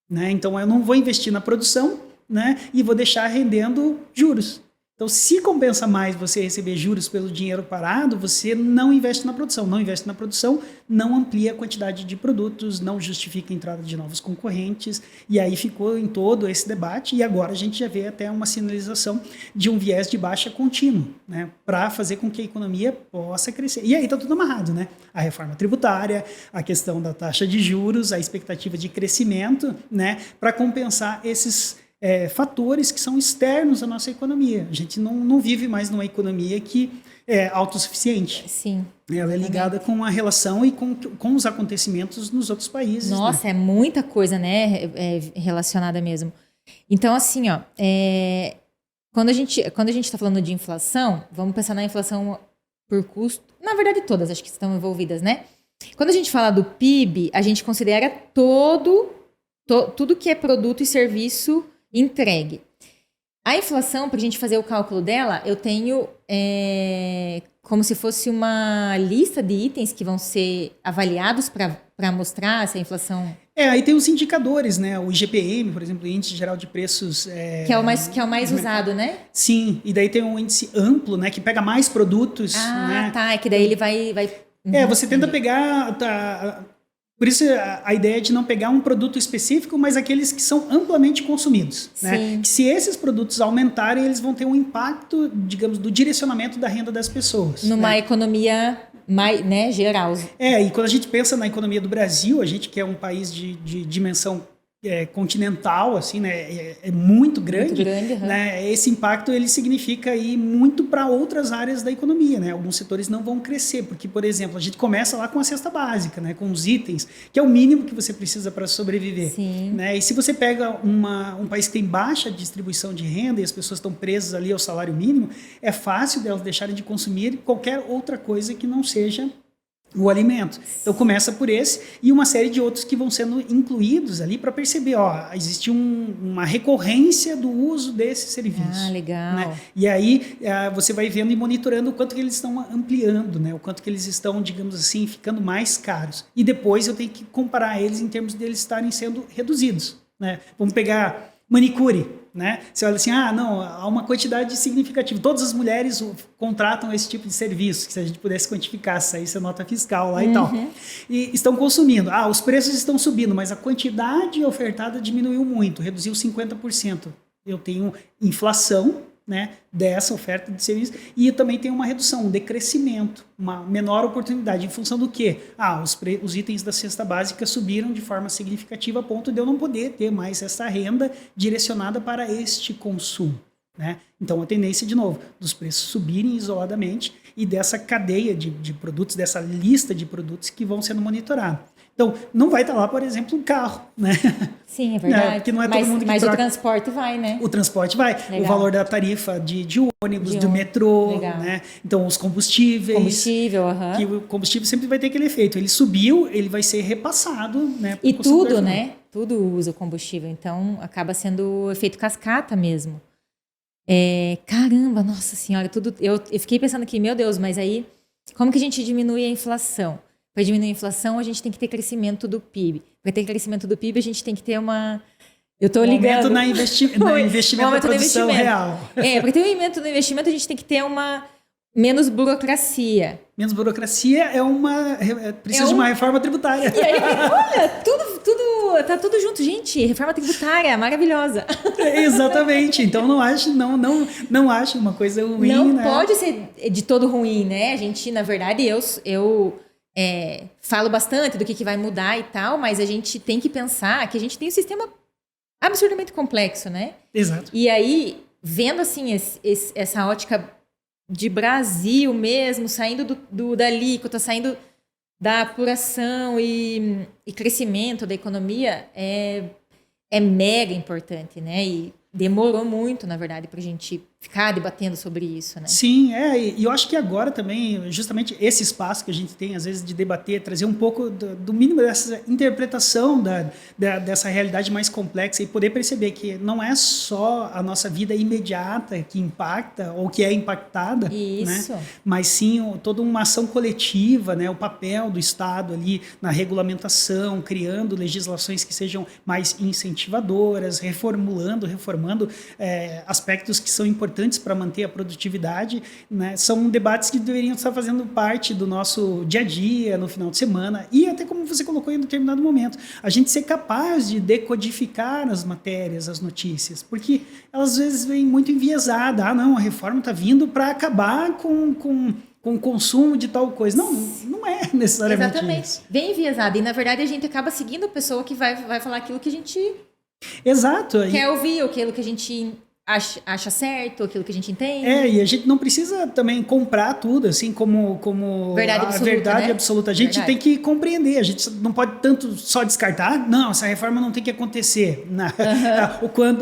Né? Então, eu não vou investir na produção, né, e vou deixar rendendo juros. Então, se compensa mais você receber juros pelo dinheiro parado, você não investe na produção. Não investe na produção, não amplia a quantidade de produtos, não justifica a entrada de novos concorrentes. E aí ficou em todo esse debate e agora a gente já vê até uma sinalização de um viés de baixa contínuo, né, para fazer com que a economia possa crescer. E aí está tudo amarrado, né? A reforma tributária, a questão da taxa de juros, a expectativa de crescimento, né, para compensar esses fatores que são externos à nossa economia. A gente não vive mais numa economia que é autossuficiente. Sim. Ela é ligada com a relação e com os acontecimentos nos outros países. Nossa, né? É muita coisa, né, relacionada mesmo. Então, assim, ó, quando a gente está falando de inflação, vamos pensar na inflação por custo. Na verdade, todas acho que estão envolvidas, né? Quando a gente fala do PIB, a gente considera tudo que é produto e serviço entregue. A inflação, para a gente fazer o cálculo dela, eu tenho como se fosse uma lista de itens que vão ser avaliados para mostrar essa inflação. Aí tem os indicadores, né? O IGPM, por exemplo, o Índice Geral de Preços. Que é o mais usado, né? Sim, e daí tem um índice amplo, né? Que pega mais produtos. Né? Tá, é que daí ele vai... Você tenta pegar... Por isso a ideia é de não pegar um produto específico, mas aqueles que são amplamente consumidos. Né? Que se esses produtos aumentarem, eles vão ter um impacto, digamos, do direcionamento da renda das pessoas. Numa economia mais, né, geral. E quando a gente pensa na economia do Brasil, a gente que é um país de dimensão continental, assim, né, é muito grande, Muito grande, né, esse impacto ele significa aí muito para outras áreas da economia, né, alguns setores não vão crescer, porque, por exemplo, a gente começa lá com a cesta básica, né, com os itens, que é o mínimo que você precisa para sobreviver, Sim. né, e se você pega um país que tem baixa distribuição de renda e as pessoas estão presas ali ao salário mínimo, é fácil delas deixarem de consumir qualquer outra coisa que não seja o alimento. Então começa por esse e uma série de outros que vão sendo incluídos ali para perceber, existe uma recorrência do uso desse serviço. Legal. Né? E aí você vai vendo e monitorando o quanto que eles estão ampliando, né? O quanto que eles estão, digamos assim, ficando mais caros. E depois eu tenho que comparar eles em termos deles estarem sendo reduzidos. Né? Vamos pegar manicure. Né? Você olha assim, não, há uma quantidade significativa. Todas as mulheres contratam esse tipo de serviço, que se a gente pudesse quantificar, saísse a nota fiscal lá e tal. E estão consumindo. Os preços estão subindo, mas a quantidade ofertada diminuiu muito, reduziu 50%. Eu tenho inflação, né, dessa oferta de serviço e eu também tenho uma redução, um decrescimento, uma menor oportunidade. Em função do quê? Os itens da cesta básica subiram de forma significativa a ponto de eu não poder ter mais essa renda direcionada para este consumo. Né? Então, a tendência, de novo, dos preços subirem isoladamente e dessa cadeia de produtos, dessa lista de produtos que vão sendo monitorados. Então, não vai estar lá, por exemplo, um carro, né? Sim, é verdade. Porque não é todo mundo que mas troca. O transporte vai, né? O transporte vai. Legal. O valor da tarifa de ônibus, do metrô, né? Então, os combustíveis. Que o combustível sempre vai ter aquele efeito. Ele subiu, ele vai ser repassado, né? E tudo, né? Tudo usa o combustível. Então, acaba sendo efeito cascata mesmo. Caramba, nossa senhora, tudo. Eu fiquei pensando aqui, meu Deus, mas aí, como que a gente diminui a inflação? Para diminuir a inflação, a gente tem que ter crescimento do PIB. Para ter crescimento do PIB, a gente tem que ter uma... Eu estou ligando... Aumento no investimento da produção real. Para ter um aumento no investimento, a gente tem que ter menos burocracia. Menos burocracia precisa de uma reforma tributária. E aí, olha, tá tudo junto, gente. Reforma tributária, maravilhosa. Exatamente. Então não acho uma coisa ruim. Não, né? Pode ser de todo ruim, né? A gente, na verdade, eu falo bastante do que vai mudar e tal, mas a gente tem que pensar que a gente tem um sistema absurdamente complexo, né? Exato. E aí, vendo assim essa ótica de Brasil mesmo, saindo da alíquota, saindo da apuração e crescimento da economia, é mega importante, né? E demorou muito, na verdade, para a gente ficar debatendo sobre isso, né? Sim, e eu acho que agora também, justamente esse espaço que a gente tem, às vezes, de debater, trazer um pouco do mínimo dessa interpretação dessa realidade mais complexa e poder perceber que não é só a nossa vida imediata que impacta ou que é impactada, isso. Né? Mas sim toda uma ação coletiva, né? O papel do Estado ali na regulamentação, criando legislações que sejam mais incentivadoras, reformando aspectos que são importantes para manter a produtividade, né? São debates que deveriam estar fazendo parte do nosso dia a dia, no final de semana, e até como você colocou em determinado momento, a gente ser capaz de decodificar as matérias, as notícias, porque elas às vezes vêm muito enviesada. Não, a reforma está vindo para acabar com o consumo de tal coisa. Não é necessariamente Exatamente. isso. Bem enviesada. E, na verdade, a gente acaba seguindo a pessoa que vai falar aquilo que a gente Exato. quer ouvir, ou aquilo que a gente acha certo, aquilo que a gente entende. E a gente não precisa também comprar tudo, assim, como verdade absoluta, verdade né? absoluta. A gente tem que compreender, a gente não pode tanto só descartar, não, essa reforma não tem que acontecer.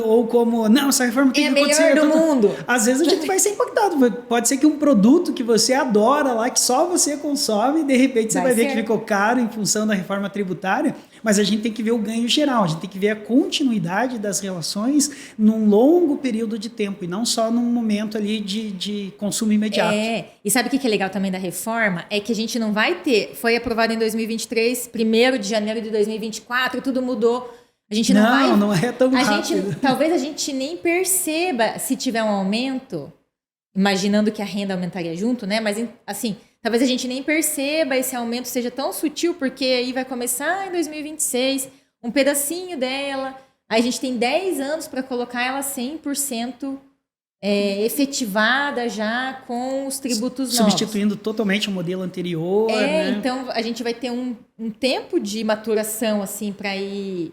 Ou como, não, essa reforma tem que acontecer. É a melhor do mundo. Às vezes a gente vai ser impactado. Pode ser que um produto que você adora lá, que só você consome, de repente você vai ver que ficou caro em função da reforma tributária, mas a gente tem que ver o ganho geral, a gente tem que ver a continuidade das relações num longo período de tempo e não só num momento ali de consumo imediato. E sabe o que é legal também da reforma? É que a gente não vai ter... Foi aprovado em 2023, 1º de janeiro de 2024, tudo mudou. A gente não é tão rápido. Talvez a gente nem perceba se tiver um aumento, imaginando que a renda aumentaria junto, né? Mas, assim, talvez a gente nem perceba esse aumento seja tão sutil, porque aí vai começar em 2026, um pedacinho dela. Aí a gente tem 10 anos para colocar ela 100% efetivada já com os tributos novos. Substituindo totalmente o modelo anterior. Né? Então a gente vai ter um tempo de maturação assim para ir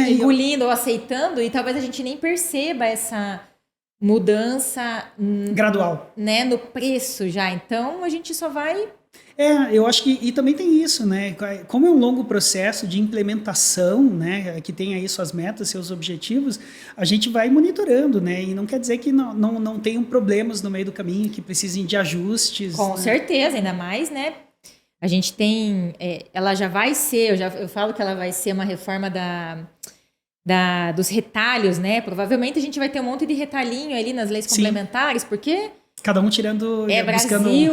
engolindo ou aceitando, e talvez a gente nem perceba essa mudança gradual, né, no preço já. Então a gente só vai... eu acho que, e também tem isso, né, como é um longo processo de implementação, né, que tem aí suas metas, seus objetivos, a gente vai monitorando, né, e não quer dizer que não tenham problemas no meio do caminho, que precisem de ajustes. Com certeza, ainda mais, né, a gente tem, ela já vai ser, eu falo que ela vai ser uma reforma dos retalhos, né, provavelmente a gente vai ter um monte de retalhinho ali nas leis complementares, porque... Cada um tirando, buscando Brasil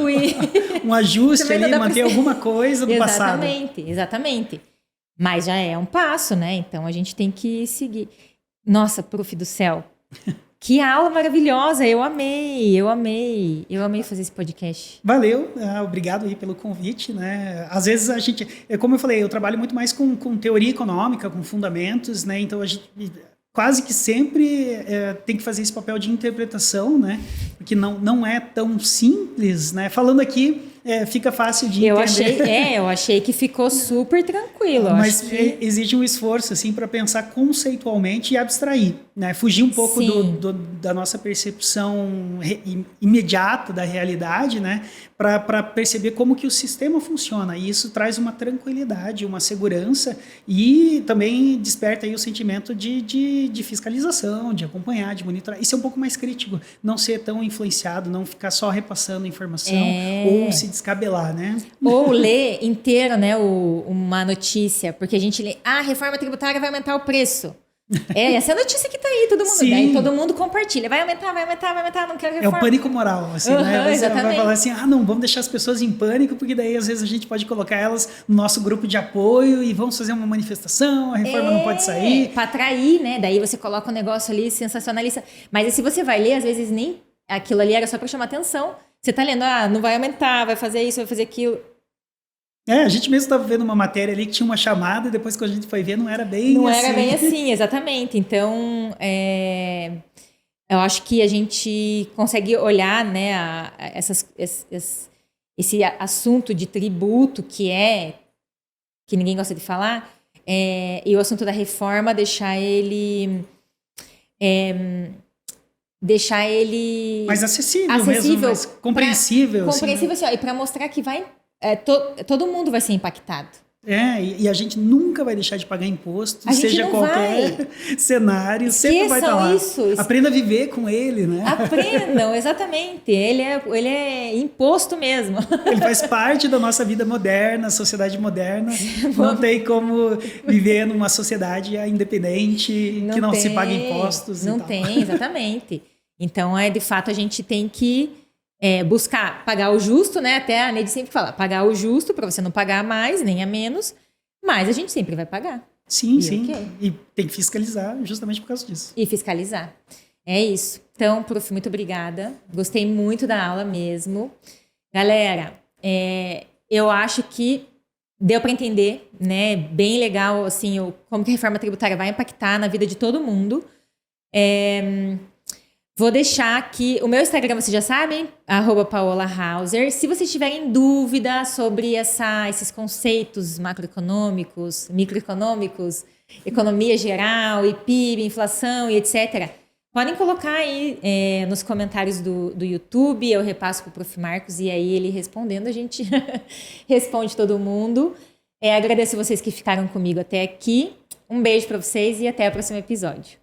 um ajuste ali, manter alguma coisa do passado. Exatamente. Mas já é um passo, né? Então a gente tem que seguir. Nossa, prof do céu. Que aula maravilhosa, eu amei fazer esse podcast. Valeu, obrigado aí pelo convite, né? Às vezes a gente, como eu falei, eu trabalho muito mais com teoria econômica, com fundamentos, né? Então a gente... quase que sempre tem que fazer esse papel de interpretação, né? Porque não é tão simples, né? Falando aqui, fica fácil de entender. Eu achei que ficou super tranquilo. Mas exige um esforço, assim, para pensar conceitualmente e abstrair, né? Fugir um pouco da nossa percepção imediata da realidade, né? Para perceber como que o sistema funciona. E isso traz uma tranquilidade, uma segurança e também desperta aí o sentimento de fiscalização, de acompanhar, de monitorar. Isso é um pouco mais crítico, não ser tão influenciado, não ficar só repassando informação ou se descabelar, né? Ou ler inteiro, né, uma notícia, porque a gente lê, a reforma tributária vai aumentar o preço. Essa é a notícia que tá aí, todo mundo. Daí todo mundo compartilha. Vai aumentar, não quero reforma. É o pânico moral, assim, né? Você exatamente. vai falar assim, não, vamos deixar as pessoas em pânico, porque daí às vezes a gente pode colocar elas no nosso grupo de apoio e vamos fazer uma manifestação, a reforma não pode sair. Para atrair, né? Daí você coloca um negócio ali sensacionalista. Mas aí, se você vai ler, às vezes nem aquilo ali era só para chamar atenção. Você tá lendo, não vai aumentar, vai fazer isso, vai fazer aquilo. A gente mesmo estava vendo uma matéria ali que tinha uma chamada e depois que a gente foi ver não era bem assim. Não era bem assim, exatamente. Então, eu acho que a gente consegue olhar, né, esse assunto de tributo que ninguém gosta de falar, e o assunto da reforma, deixar ele mais acessível mesmo, mais compreensível. Compreensível, assim, e para mostrar que todo mundo vai ser impactado. E a gente nunca vai deixar de pagar imposto, seja qualquer cenário, sempre vai estar lá. Isso. Aprenda a viver com ele, né? Aprendam, exatamente. Ele é imposto mesmo. Ele faz parte da nossa vida moderna, sociedade moderna. Não tem como viver numa sociedade independente, que não se paga impostos. Não tem, exatamente. Então, de fato, a gente tem que buscar pagar o justo, né? Até a Neide sempre fala, pagar o justo para você não pagar a mais, nem a menos, mas a gente sempre vai pagar. Sim. E tem que fiscalizar justamente por causa disso. E fiscalizar. É isso. Então, prof, muito obrigada. Gostei muito da aula mesmo. Galera, eu acho que deu para entender, né? Bem legal, assim, como que a reforma tributária vai impactar na vida de todo mundo. Vou deixar aqui o meu Instagram, vocês já sabem, @paolahauser. Se vocês tiverem dúvida sobre esses conceitos macroeconômicos, microeconômicos, economia geral, e PIB, inflação e etc., podem colocar aí nos comentários do YouTube, eu repasso para o Prof. Marcos e aí ele respondendo, a gente responde todo mundo. Agradeço vocês que ficaram comigo até aqui. Um beijo para vocês e até o próximo episódio.